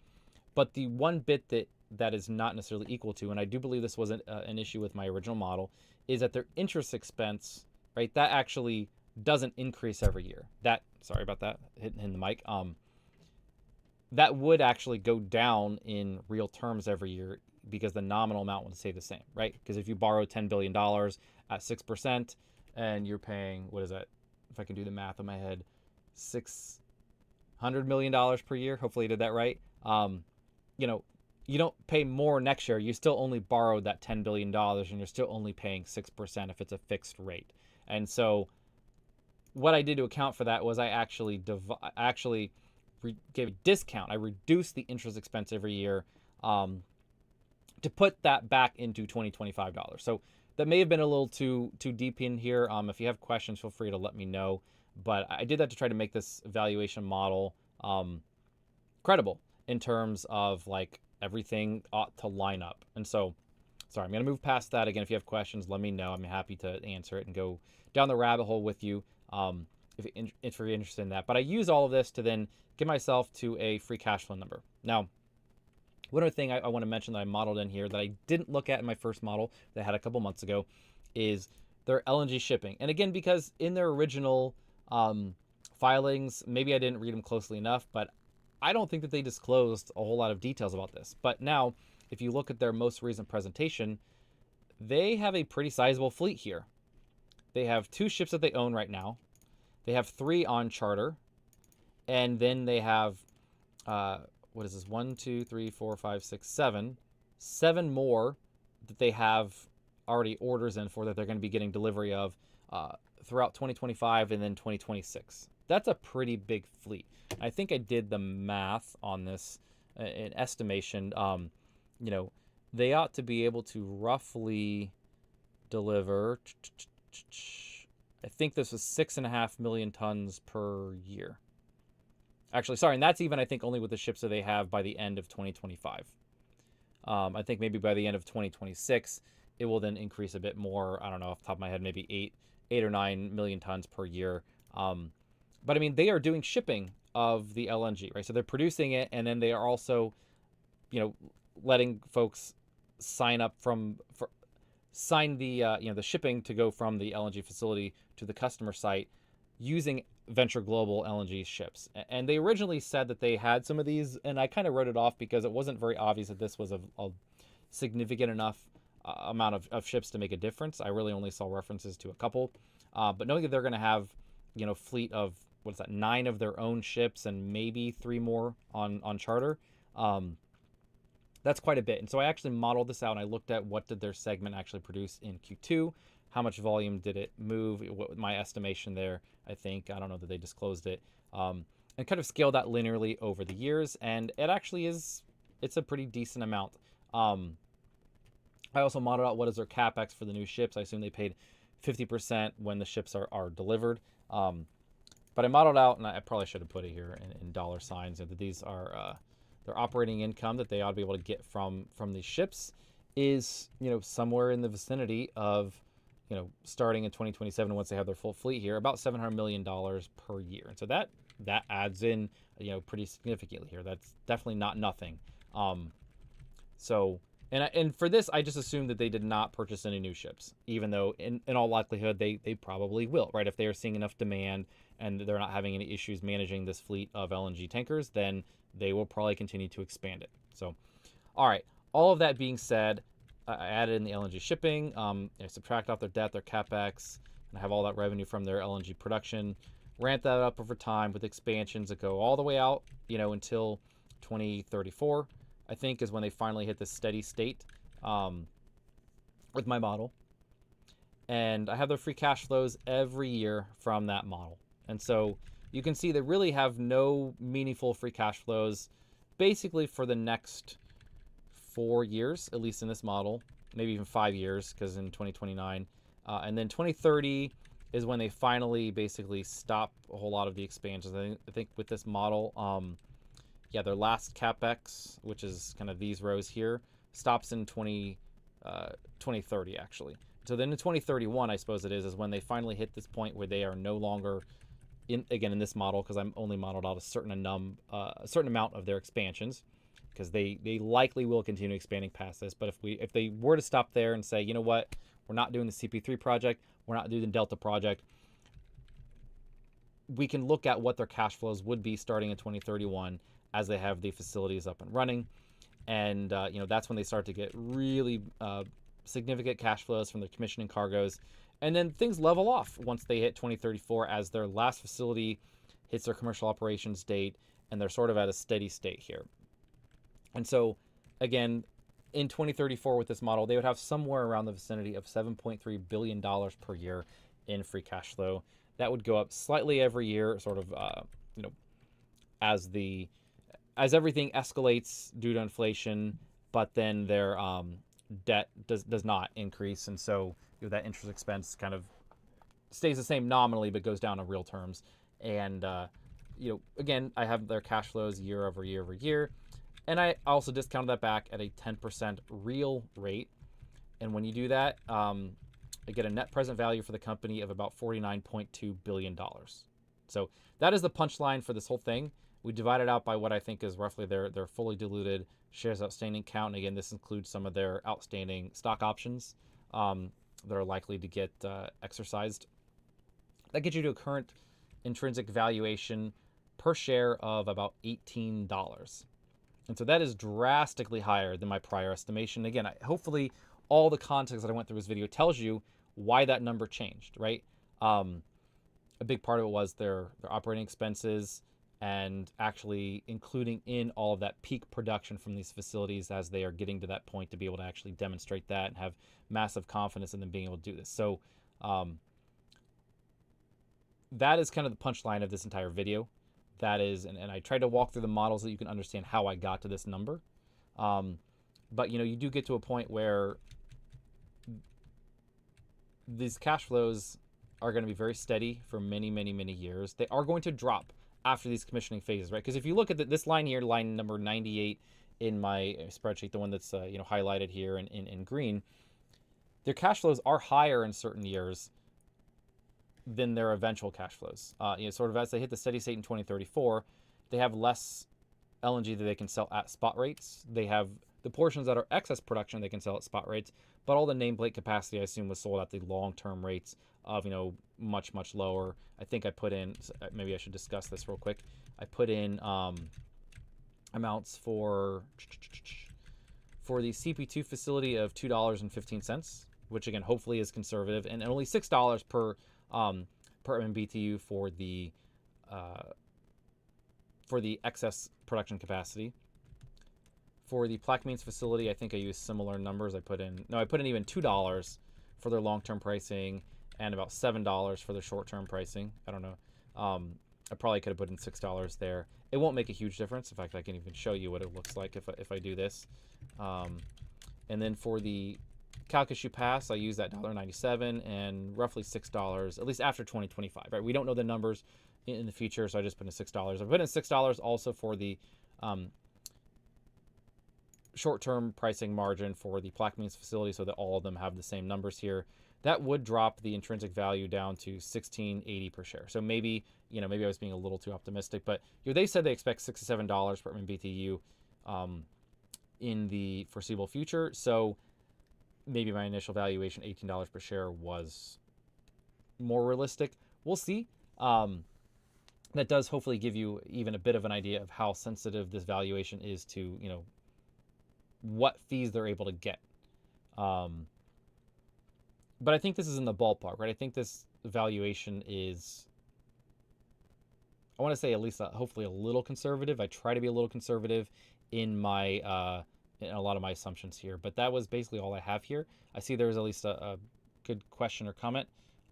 Speaker 1: But the one bit that is not necessarily equal to, and I do believe this was an issue with my original model, is that their interest expense, right, that actually doesn't increase every year. Sorry about that, hitting the mic. That would actually go down in real terms every year because the nominal amount would stay the same, right? Because if you borrow $10 billion at 6% and you're paying, what is that? If I can do the math in my head, $600 million per year. Hopefully I did that right. You don't pay more next year. You still only borrowed that $10 billion and you're still only paying 6% if it's a fixed rate. And so what I did to account for that was I actually gave a discount. I reduced the interest expense every year to put that back into $2025. So that may have been a little too deep in here. If you have questions, feel free to let me know. But I did that to try to make this valuation model credible in terms of like everything ought to line up. And so, sorry, I'm going to move past that. Again, if you have questions, let me know. I'm happy to answer it and go down the rabbit hole with you if you're interested in that. But I use all of this to then get myself to a free cash flow number. Now, one other thing I want to mention that I modeled in here that I didn't look at in my first model that I had a couple months ago is their LNG shipping. And again, because in their original filings, maybe I didn't read them closely enough, but I don't think that they disclosed a whole lot of details about this. But now, if you look at their most recent presentation, they have a pretty sizable fleet here. They have 2 ships that they own right now. They have 3 on charter. And then they have, what is this? 1, 2, 3, 4, 5, 6, 7. 7 more that they have already orders in for that they're going to be getting delivery of throughout 2025 and then 2026. That's a pretty big fleet. I think I did the math on this in estimation. They ought to be able to roughly deliver, I think this was 6.5 million tons per year. Actually, sorry, and that's even, I think, only with the ships that they have by the end of 2025. I think maybe by the end of 2026, it will then increase a bit more. I don't know, off the top of my head, maybe 8 or 9 million tons per year. But I mean, they are doing shipping of the LNG, right? So they're producing it, and then they are also, letting folks sign up sign the the shipping to go from the LNG facility to the customer site using Venture Global LNG ships. And they originally said that they had some of these, and I kind of wrote it off because it wasn't very obvious that this was a significant enough amount of ships to make a difference. I really only saw references to a couple, but knowing that they're going to have fleet of 9 of their own ships and maybe 3 more on charter, that's quite a bit. And so I actually modeled this out, and I looked at what did their segment actually produce in Q2, how much volume did it move, what my estimation there, I don't know that they disclosed it, and kind of scaled that linearly over the years, and it actually it's a pretty decent amount. I also modeled out what is their capex for the new ships. I assume they paid 50% when the ships are delivered. But I modeled out, and I probably should have put it here in dollar signs, that these are their operating income that they ought to be able to get from these ships is somewhere in the vicinity of starting in 2027 once they have their full fleet here, about $700 million per year. And so that adds in pretty significantly here. That's definitely not nothing. And for this, I just assumed that they did not purchase any new ships, even though in all likelihood they probably will, right? If they are seeing enough demand and they're not having any issues managing this fleet of LNG tankers, then they will probably continue to expand it. So, all right, all of that being said, I added in the LNG shipping, subtract off their debt, their capex, and I have all that revenue from their LNG production, ramp that up over time with expansions that go all the way out, until 2034. I think is when they finally hit the steady state with my model. And I have their free cash flows every year from that model. And so you can see they really have no meaningful free cash flows basically for the next 4 years, at least in this model, maybe even 5 years, because in 2029. And then 2030 is when they finally basically stop a whole lot of the expansions. I think with this model, their last capex, which is kind of these rows here, stops in 2030 actually. So then in 2031, I suppose it is when they finally hit this point where they are no longer in this model, because I'm only modeled out a certain amount of their expansions, because they likely will continue expanding past this. But if they were to stop there and say, you know what, we're not doing the CP3 project, we're not doing the Delta project, we can look at what their cash flows would be starting in 2031 as they have the facilities up and running. And that's when they start to get really significant cash flows from the commissioning cargoes. And then things level off once they hit 2034 as their last facility hits their commercial operations date, and they're sort of at a steady state here. And so, again, in 2034 with this model, they would have somewhere around the vicinity of $7.3 billion per year in free cash flow. That would go up slightly every year, sort of, as everything escalates due to inflation, but then their debt does not increase, and so that interest expense kind of stays the same nominally, but goes down in real terms. And again, I have their cash flows year over year over year, and I also discounted that back at a 10% real rate. And when you do that, I get a net present value for the company of about $49.2 billion. So that is the punchline for this whole thing. We divide it out by what I think is roughly their fully diluted shares outstanding count. And again, this includes some of their outstanding stock options that are likely to get exercised. That gets you to a current intrinsic valuation per share of about $18. And so that is drastically higher than my prior estimation. Again, hopefully all the context that I went through this video tells you why that number changed, right? A big part of it was their operating expenses, and actually including in all of that peak production from these facilities as they are getting to that point to be able to actually demonstrate that and have massive confidence in them being able to do this. So that is kind of the punchline of this entire video. That is, and I tried to walk through the models so that you can understand how I got to this number. But you do get to a point where these cash flows are going to be very steady for many, many, many years. They are going to drop after these commissioning phases, right? Because if you look at this line here, line number 98 in my spreadsheet, the one that's highlighted here in green, their cash flows are higher in certain years than their eventual cash flows. Sort of as they hit the steady state in 2034, they have less LNG that they can sell at spot rates. They have the portions that are excess production they can sell at spot rates, but all the nameplate capacity, I assume, was sold at the long-term rates of, much, much lower. I think I put in, maybe I should discuss this real quick. I put in amounts for the CP2 facility of $2.15, which again, hopefully is conservative, and only $6 per MMBTU for the excess production capacity. For the Plaquemines facility, I think I used similar numbers. I put in even $2 for their long-term pricing and about $7 for their short-term pricing. I don't know. I probably could have put in $6 there. It won't make a huge difference. In fact, I can even show you what it looks like if I do this. And then for the Calcasieu Pass, I use that $1.97 and roughly $6, at least after 2025. Right? We don't know the numbers in the future, so I just put in $6. I put in $6 also for the short-term pricing margin for the Plaquemines facility, so that all of them have the same numbers here. That would drop the intrinsic value down to $16.80 per share. So maybe I was being a little too optimistic, but they said they expect $6 to $7 per MMBTU in the foreseeable future. So maybe my initial valuation, $18 per share, was more realistic. We'll see. That does hopefully give you even a bit of an idea of how sensitive this valuation is to, what fees they're able to get. But I think this is in the ballpark, right? I think this valuation is, I want to say at least hopefully a little conservative. I try to be a little conservative in my in a lot of my assumptions here, but that was basically all I have here. I see there's at least a good question or comment.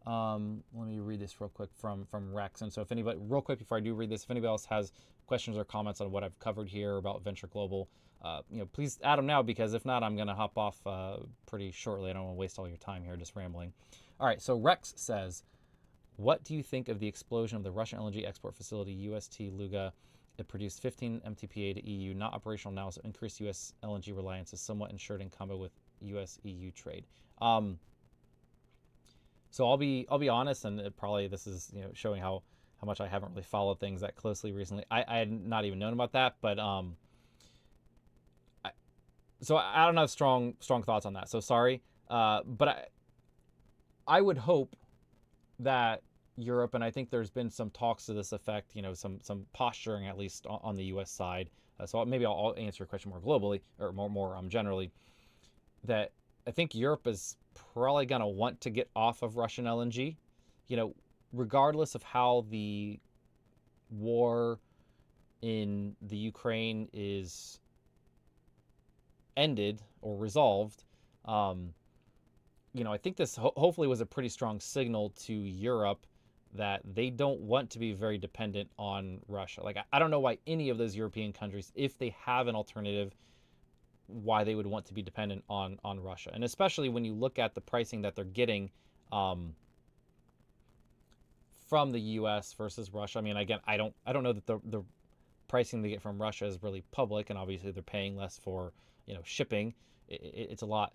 Speaker 1: Let me read this real quick from Rex. And so if anybody, real quick before I do read this, if anybody else has questions or comments on what I've covered here about Venture Global, please add them now, because if not, I'm going to hop off pretty shortly. I don't want to waste all your time here just rambling. All right, so Rex says, what do you think of the explosion of the Russian LNG export facility UST Luga? It produced 15 MTPA to EU, not operational now, so increased U.S. LNG reliance is somewhat insured in combo with U.S.-EU trade. So I'll be honest, and this is showing how much I haven't really followed things that closely recently. I had not even known about that, but so I don't have strong thoughts on that. So sorry, but I would hope that Europe, and I think there's been some talks to this effect, some posturing at least on the U.S. side. So maybe I'll answer your question more globally, or more generally, that I think Europe is probably going to want to get off of Russian LNG, regardless of how the war in the Ukraine is ended or resolved. I think this hopefully was a pretty strong signal to Europe that they don't want to be very dependent on Russia. Like, I don't know why any of those European countries, if they have an alternative, why they would want to be dependent on Russia. And especially when you look at the pricing that they're getting from the U.S. versus Russia. I mean, again, I don't know that the pricing they get from Russia is really public, and obviously they're paying less for shipping. It's a lot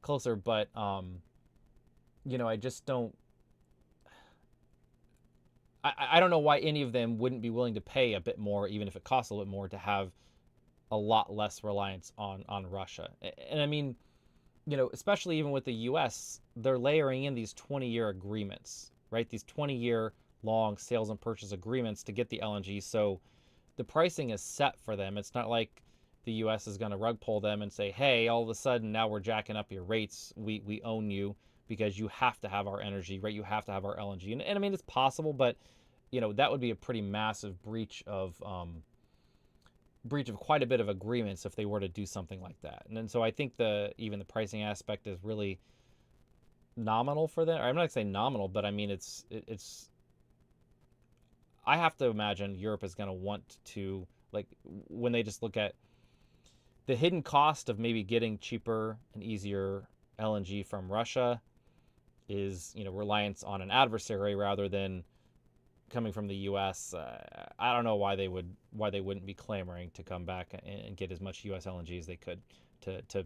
Speaker 1: closer, but I just don't. I don't know why any of them wouldn't be willing to pay a bit more, even if it costs a little bit more, to have a lot less reliance on Russia. And I mean, especially even with the U.S., they're layering in these 20-year agreements, right? These 20-year long sales and purchase agreements to get the LNG. So the pricing is set for them. It's not like the U.S. is going to rug pull them and say, hey, all of a sudden now we're jacking up your rates. We own you because you have to have our energy, right? You have to have our LNG. And I mean, it's possible, but that would be a pretty massive breach of quite a bit of agreements if they were to do something like that. And then so I think even the pricing aspect is really nominal for them. I'm not gonna say nominal, but I mean it's I have to imagine Europe is going to want to, like, when they just look at the hidden cost of maybe getting cheaper and easier LNG from Russia is, reliance on an adversary rather than coming from the U.S. I don't know why they wouldn't be clamoring to come back and get as much U.S. LNG as they could to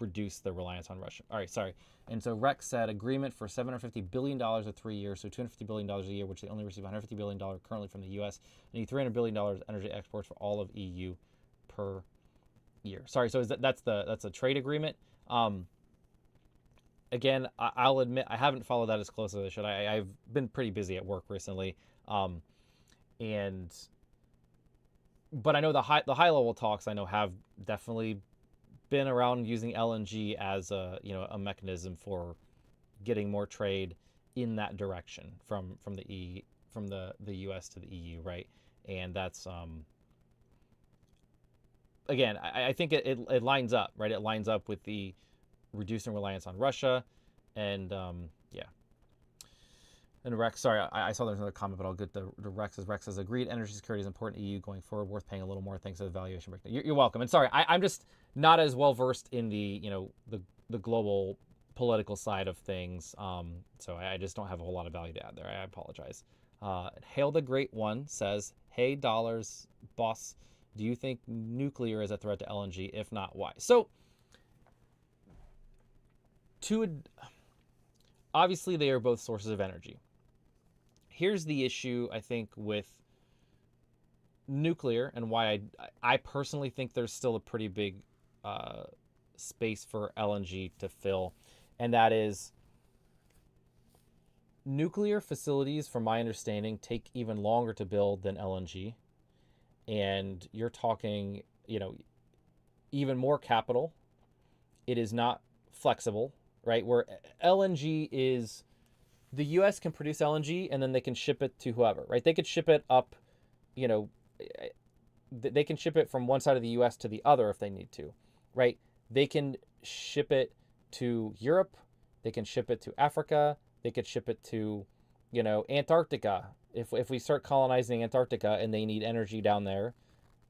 Speaker 1: reduce the reliance on Russia. All right, sorry. And so Rex said agreement for $750 billion of 3 years, so $250 billion a year, which they only receive $150 billion currently from the U.S. and need $300 billion energy exports for all of EU per year. Sorry, so that's a trade agreement. Again, I'll admit I haven't followed that as close as I should. I've been pretty busy at work recently, but I know the high level talks I know have definitely been around using LNG as a mechanism for getting more trade in that direction from the US to the EU, right? And that's again, I think it lines up, right? It lines up with the reducing reliance on Russia, and yeah. And Rex, sorry, I saw there's another comment, but I'll get the Rex. Rex has agreed. Energy security is important to EU going forward, worth paying a little more. Thanks to the valuation breakdown. You're welcome. And sorry, I'm just not as well versed in the the global political side of things, so I just don't have a whole lot of value to add there. I apologize. Hail the Great One says, "Hey, Dollars boss, do you think nuclear is a threat to LNG? If not, why?" So, obviously, they are both sources of energy. Here's the issue, I think, with nuclear and why I personally think there's still a pretty big space for LNG to fill, and that is nuclear facilities, from my understanding, take even longer to build than LNG, and you're talking, even more capital. It is not flexible, right? Where LNG is, the U.S. can produce LNG and then they can ship it to whoever, right? They could ship it up, they can ship it from one side of the U.S. to the other if they need to, right? They can ship it to Europe. They can ship it to Africa. They could ship it to, Antarctica. If we start colonizing Antarctica and they need energy down there,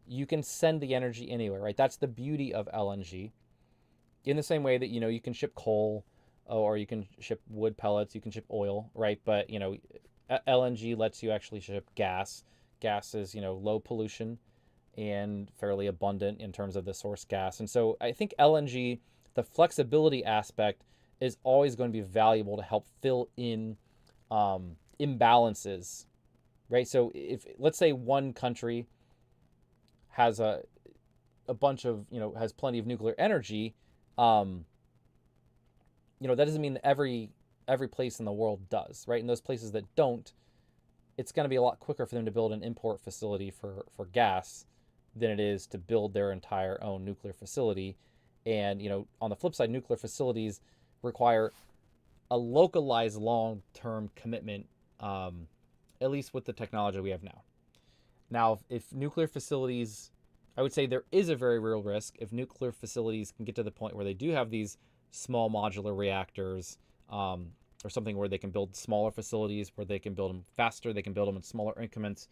Speaker 1: you can send the energy anywhere, right? That's the beauty of LNG. In the same way that, you can ship coal, or you can ship wood pellets, you can ship oil, right? But, LNG lets you actually ship gas. Gas is, low pollution and fairly abundant in terms of the source gas. And so I think LNG, the flexibility aspect, is always going to be valuable to help fill in imbalances, right? So if, let's say, one country has a bunch of, has plenty of nuclear energy, that doesn't mean that every place in the world does, right? And those places that don't, it's going to be a lot quicker for them to build an import facility for gas than it is to build their entire own nuclear facility. And, on the flip side, nuclear facilities require a localized long-term commitment, at least with the technology we have now. Now, if nuclear facilities, I would say there is a very real risk if nuclear facilities can get to the point where they do have these small modular reactors, or something where they can build smaller facilities, where they can build them faster, they can build them in smaller increments.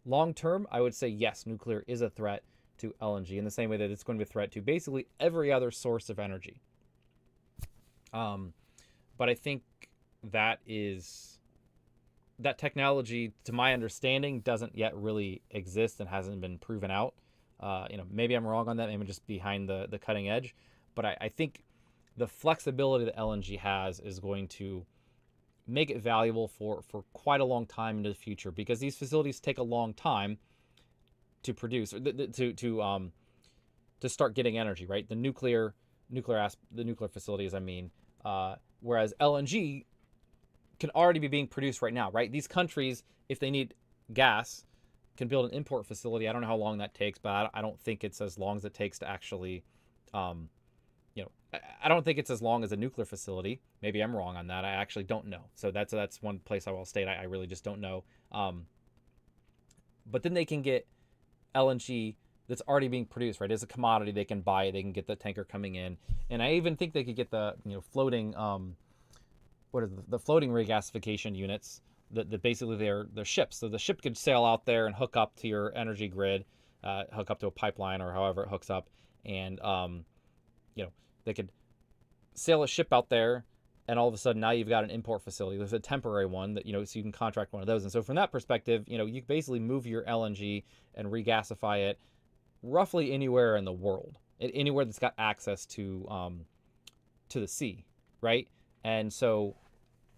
Speaker 1: Long term, I would say yes, nuclear is a threat to LNG in the same way that it's going to be a threat to basically every other source of energy. But I think that technology, to my understanding, doesn't yet really exist and hasn't been proven out. Maybe I'm wrong on that. Maybe I'm just behind the cutting edge. But I think the flexibility that LNG has is going to make it valuable for quite a long time into the future, because these facilities take a long time to produce, or to start getting energy, right? The nuclear facilities, whereas LNG can already be being produced right now, right? These countries, if they need gas, can build an import facility. I don't know how long that takes, but I don't think it's as long as it takes to actually, I don't think it's as long as a nuclear facility. Maybe I'm wrong on that. I actually don't know. So that's one place I will state I really just don't know. But then they can get LNG that's already being produced, right? As a commodity, they can buy it. They can get the tanker coming in, and I even think they could get the floating the floating regasification units. That basically they're ships. So the ship could sail out there and hook up to your energy grid, hook up to a pipeline or however it hooks up, and they could sail a ship out there, and all of a sudden now you've got an import facility. There's a temporary one that so you can contract one of those. And so from that perspective, you basically move your LNG and regasify it roughly anywhere in the world, anywhere that's got access to to the sea, right? And so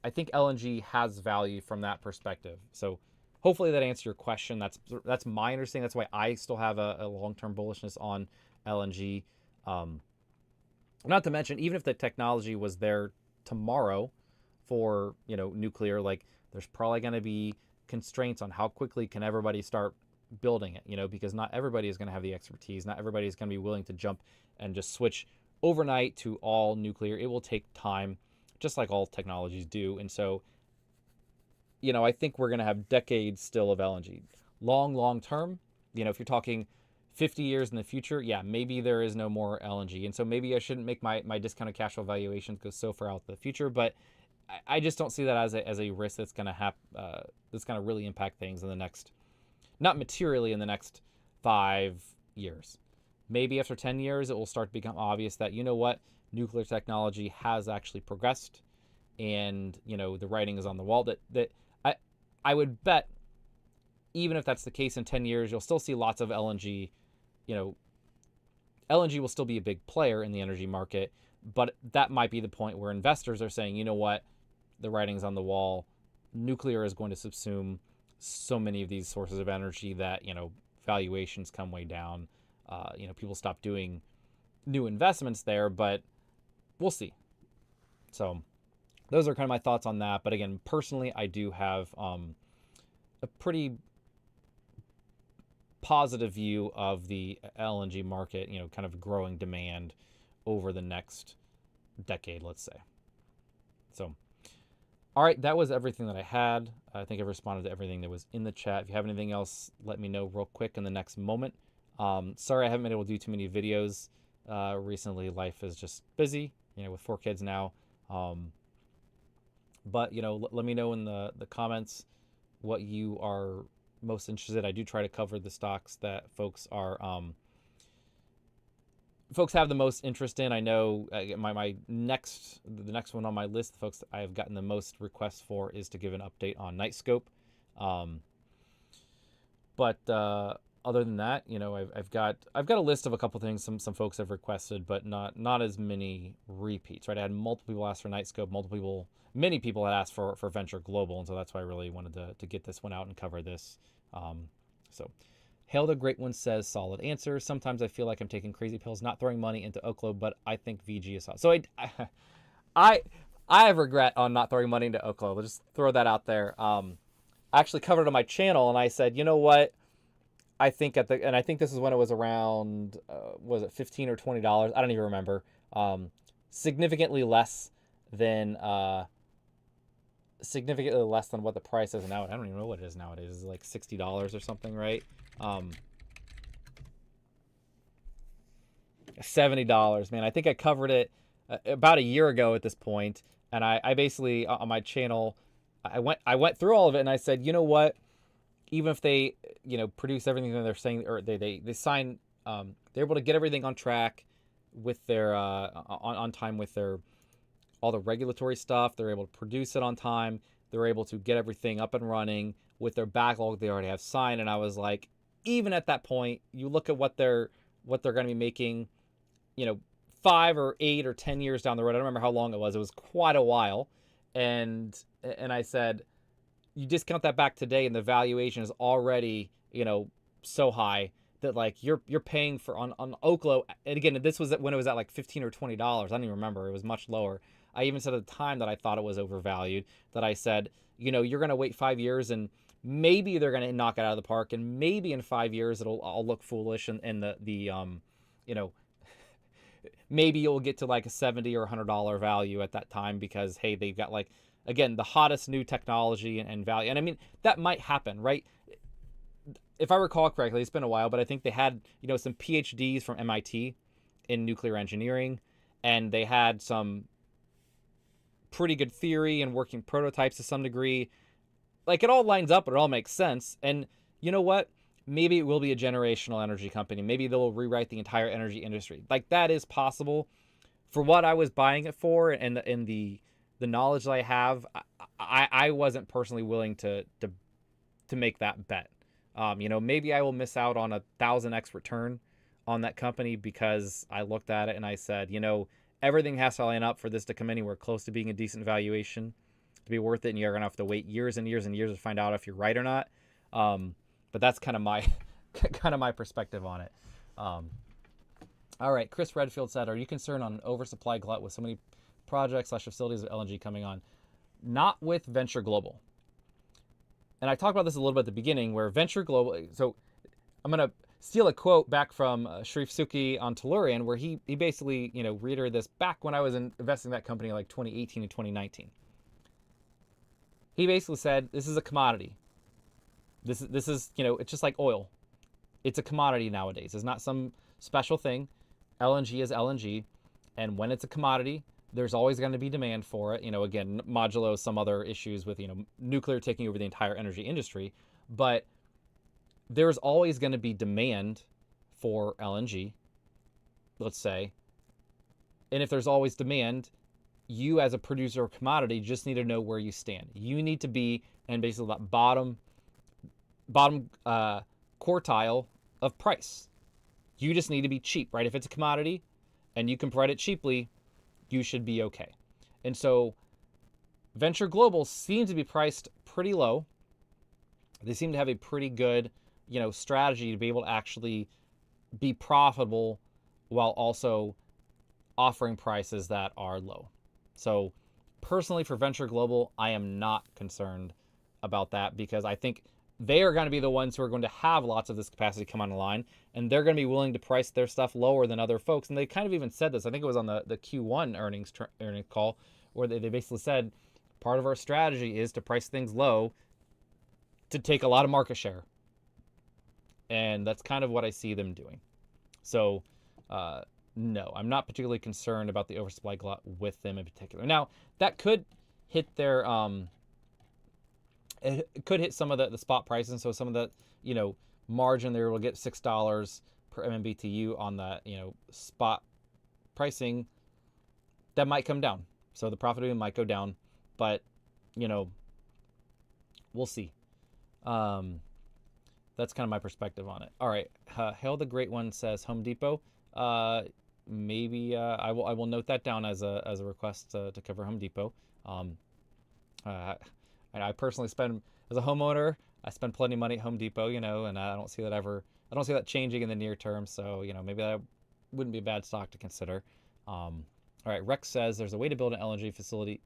Speaker 1: I think LNG has value from that perspective. So hopefully that answers your question. That's my understanding. That's why I still have a long-term bullishness on LNG. Not to mention, even if the technology was there tomorrow for, nuclear, like there's probably going to be constraints on how quickly can everybody start building it, because not everybody is going to have the expertise. Not everybody is going to be willing to jump and just switch overnight to all nuclear. It will take time, just like all technologies do. And so, I think we're going to have decades still of LNG. Long term, if you're talking 50 years in the future, yeah, maybe there is no more LNG. And so maybe I shouldn't make my discounted cash flow valuations go so far out the future, but I just don't see that as a risk that's going to that's going to really impact things in the next, not materially in the next 5 years. Maybe after 10 years, it will start to become obvious that, nuclear technology has actually progressed, and, the writing is on the wall. That I would bet, even if that's the case in 10 years, you'll still see lots of LNG. LNG will still be a big player in the energy market, but that might be the point where investors are saying, the writing's on the wall. Nuclear is going to subsume so many of these sources of energy that, valuations come way down. People stop doing new investments there, but we'll see. So those are kind of my thoughts on that. But again, personally, I do have a pretty positive view of the LNG market, kind of growing demand over the next decade, let's say. So, all right, that was everything that I had. I think I've responded to everything that was in the chat. If you have anything else, let me know real quick in the next moment. Sorry I haven't been able to do too many videos recently. Life is just busy, with 4 kids now. But, let me know in the comments what you are most interested. I do try to cover the stocks that folks have the most interest in. I know the next one on my list, the folks that I have gotten the most requests for, is to give an update on Nightscope. But other than that, I've got a list of a couple things some folks have requested, but not as many repeats. Right, I had multiple people ask for Nightscope. Many people had asked for Venture Global, and so that's why I really wanted to get this one out and cover this. So Hail the Great One says, solid answer. Sometimes I feel like I'm taking crazy pills, not throwing money into Oklo, but I think VG is hot. So I have regret on not throwing money into Oklo. I'll just throw that out there. I actually covered it on my channel, and I said, you know what? I think and I think this is when it was around, was it $15 or $20? I don't even remember. Significantly less than what the price is now. I don't even know what it is nowadays. It's like $60 or something, right? $70, man. I think I covered it about a year ago at this point, and I basically on my channel, I went through all of it, and I said, you know what? Even if they produce everything that they're saying, or they sign, they're able to get everything on track with their on time with their all the regulatory stuff. They're able to produce it on time. They're able to get everything up and running with their backlog they already have signed. And I was like, even at that point, you look at what they're going to be making, 5 or 8 or 10 years down the road. I don't remember how long it was. It was quite a while. And I said, you discount that back today, and the valuation is already, so high that like you're paying for on Oklo. And again, this was when it was at like $15 or $20. I don't even remember. It was much lower. I even said at the time that I thought it was overvalued, that I said, you're going to wait 5 years and maybe they're going to knock it out of the park, and maybe in 5 years I'll look foolish, and maybe you'll get to like a $70 or $100 value at that time because, hey, they've got like, again, the hottest new technology and value. And I mean, that might happen, right? If I recall correctly, it's been a while, but I think they had, some PhDs from MIT in nuclear engineering, and they had some pretty good theory and working prototypes to some degree. Like, it all lines up, it all makes sense. And you know what? Maybe it will be a generational energy company. Maybe they'll rewrite the entire energy industry. Like, that is possible. For what I was buying it for, and the knowledge that I have, I wasn't personally willing to make that bet. Maybe I will miss out on 1,000x return on that company because I looked at it and I said, everything has to line up for this to come anywhere close to being a decent valuation to be worth it, and you're gonna have to wait years and years and years to find out if you're right or not. But that's kind of my my perspective on it. All right, Chris Redfield said, "Are you concerned on an oversupply glut with so many projects / facilities of LNG coming on?" Not with Venture Global. And I talked about this a little bit at the beginning, where Venture Global. So I'm gonna steal a quote back from Sharif Suki on Tellurian, where he basically reiterated this back when I was investing in that company like 2018 and 2019. He basically said, "This is a commodity. This is it's just like oil. It's a commodity nowadays. It's not some special thing. LNG is LNG, and when it's a commodity, there's always going to be demand for it. Again, modulo some other issues with nuclear taking over the entire energy industry, but there's always going to be demand for LNG, let's say. And if there's always demand, you as a producer of commodity just need to know where you stand. You need to be in basically that bottom quartile of price. You just need to be cheap, right? If it's a commodity and you can provide it cheaply, you should be okay. And so Venture Global seems to be priced pretty low. They seem to have a pretty good, strategy to be able to actually be profitable while also offering prices that are low. So personally, for Venture Global, I am not concerned about that, because I think they are going to be the ones who are going to have lots of this capacity come on the line, and they're going to be willing to price their stuff lower than other folks. And they kind of even said this, I think it was on the Q1 earnings call, where they basically said, part of our strategy is to price things low to take a lot of market share. And that's kind of what I see them doing. So, no, I'm not particularly concerned about the oversupply glut with them in particular. Now, that could hit their... it could hit some of the spot prices, so some of the margin there will get $6 per MMBTU on that spot pricing. That might come down, so the profitability might go down, but we'll see. That's kind of my perspective on it. All right, Hail the Great One says Home Depot. Maybe I will note that down as a request to cover Home Depot. I personally spend, as a homeowner, I spend plenty of money at Home Depot, and I don't see that changing in the near term. So, maybe that wouldn't be a bad stock to consider. All right, Rex says there's a way to build an LNG facility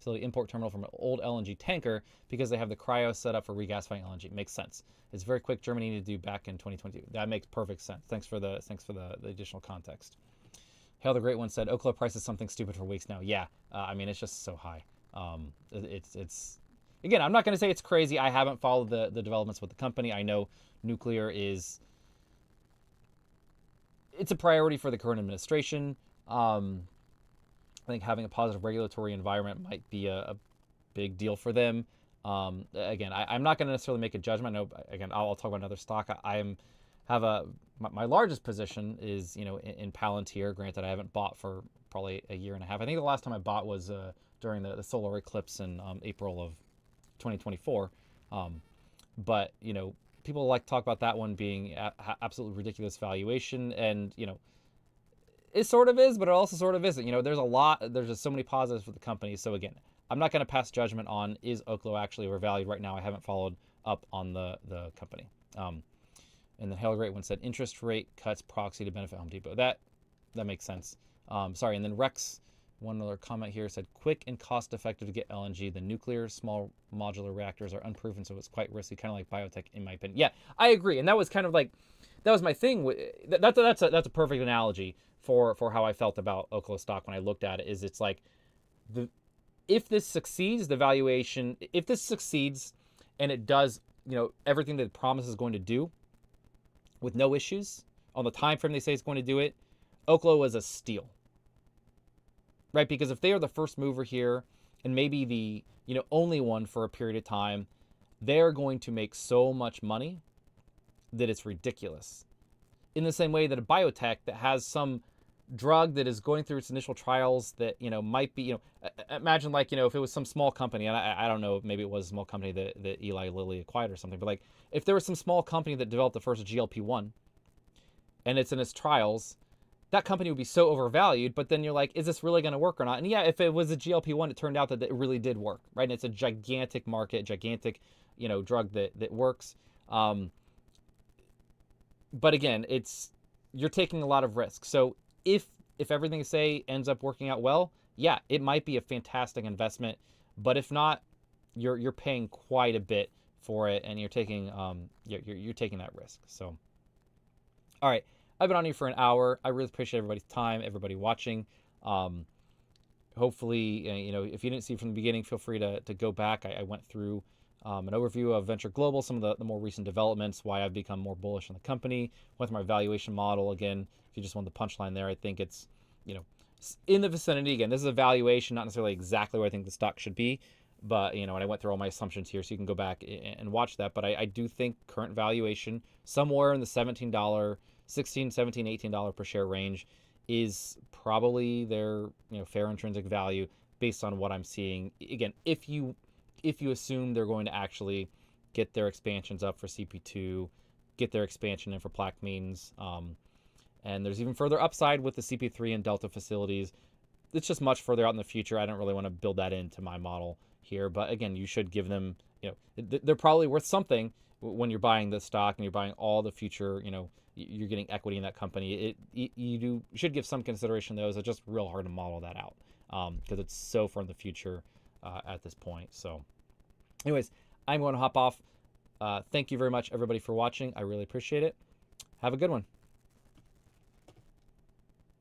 Speaker 1: import terminal from an old LNG tanker because they have the cryo set up for regasifying LNG. Makes sense. It's very quick. Germany needed to do back in 2022. That makes perfect sense. Thanks for the additional context. Hail the Great One said Oklo price is something stupid for weeks now. Yeah, it's just so high. It's again, I'm not going to say it's crazy. I haven't followed the developments with the company. I know nuclear it's a priority for the current administration. I think having a positive regulatory environment might be a big deal for them. Again, I'm not going to necessarily make a judgment. I know, again, I'll talk about another stock. My largest position is in Palantir. Granted, I haven't bought for probably a year and a half. I think the last time I bought was during the solar eclipse in April of 2024. But people like to talk about that one being absolutely ridiculous valuation, and it sort of is, but it also sort of isn't. There's just so many positives for the company. So again, I'm not going to pass judgment on is Oklo actually overvalued right now. I haven't followed up on the company. And then Hail Great One said interest rate cuts proxy to benefit Home Depot. That makes sense. Sorry. And then Rex, one other comment here, said quick and cost effective to get LNG. The nuclear small modular reactors are unproven, so it's quite risky, kind of like biotech in my opinion. Yeah, I agree. And that was kind of like, that was my thing. That's a perfect analogy for how I felt about Oklo stock when I looked at it. Is it's like if this succeeds, the valuation, if this succeeds and it does, everything that it promises is going to do with no issues on the time frame they say it's going to do it, Oklo was a steal. Right? Because if they are the first mover here and maybe the, only one for a period of time, they're going to make so much money that it's ridiculous. In the same way that a biotech that has some drug that is going through its initial trials that, might be, imagine like, if it was some small company, and I don't know, maybe it was a small company that Eli Lilly acquired or something, but like if there was some small company that developed the first GLP-1 and it's in its trials that company would be so overvalued, but then you're like, is this really going to work or not? And yeah, if it was a GLP-1, it turned out that it really did work, right? And it's a gigantic market, gigantic, drug that works. But again, you're taking a lot of risk. So if everything, say, ends up working out well, yeah, it might be a fantastic investment. But if not, you're paying quite a bit for it, and you're taking you're taking that risk. So, all right, I've been on here for an hour. I really appreciate everybody's time, everybody watching. Hopefully, if you didn't see from the beginning, feel free to go back. I went through an overview of Venture Global, some of the more recent developments, why I've become more bullish on the company, went through my valuation model. Again, if you just want the punchline there, I think it's, in the vicinity. Again, this is a valuation, not necessarily exactly where I think the stock should be, but, and I went through all my assumptions here, so you can go back and watch that. But I do think current valuation, somewhere in the $17, $16, $17, $18 per share range, is probably their fair intrinsic value based on what I'm seeing. Again, if you assume they're going to actually get their expansions up for CP2, get their expansion in for Plaquemines, and there's even further upside with the CP3 and Delta facilities. It's just much further out in the future. I don't really want to build that into my model here, but again, you should give them, they're probably worth something when you're buying the stock and you're buying all the future, you're getting equity in that company. You should give some consideration to those. It's just real hard to model that out because it's so far in the future at this point. So anyways, I'm going to hop off. Thank you very much, everybody, for watching. I really appreciate it. Have a good one.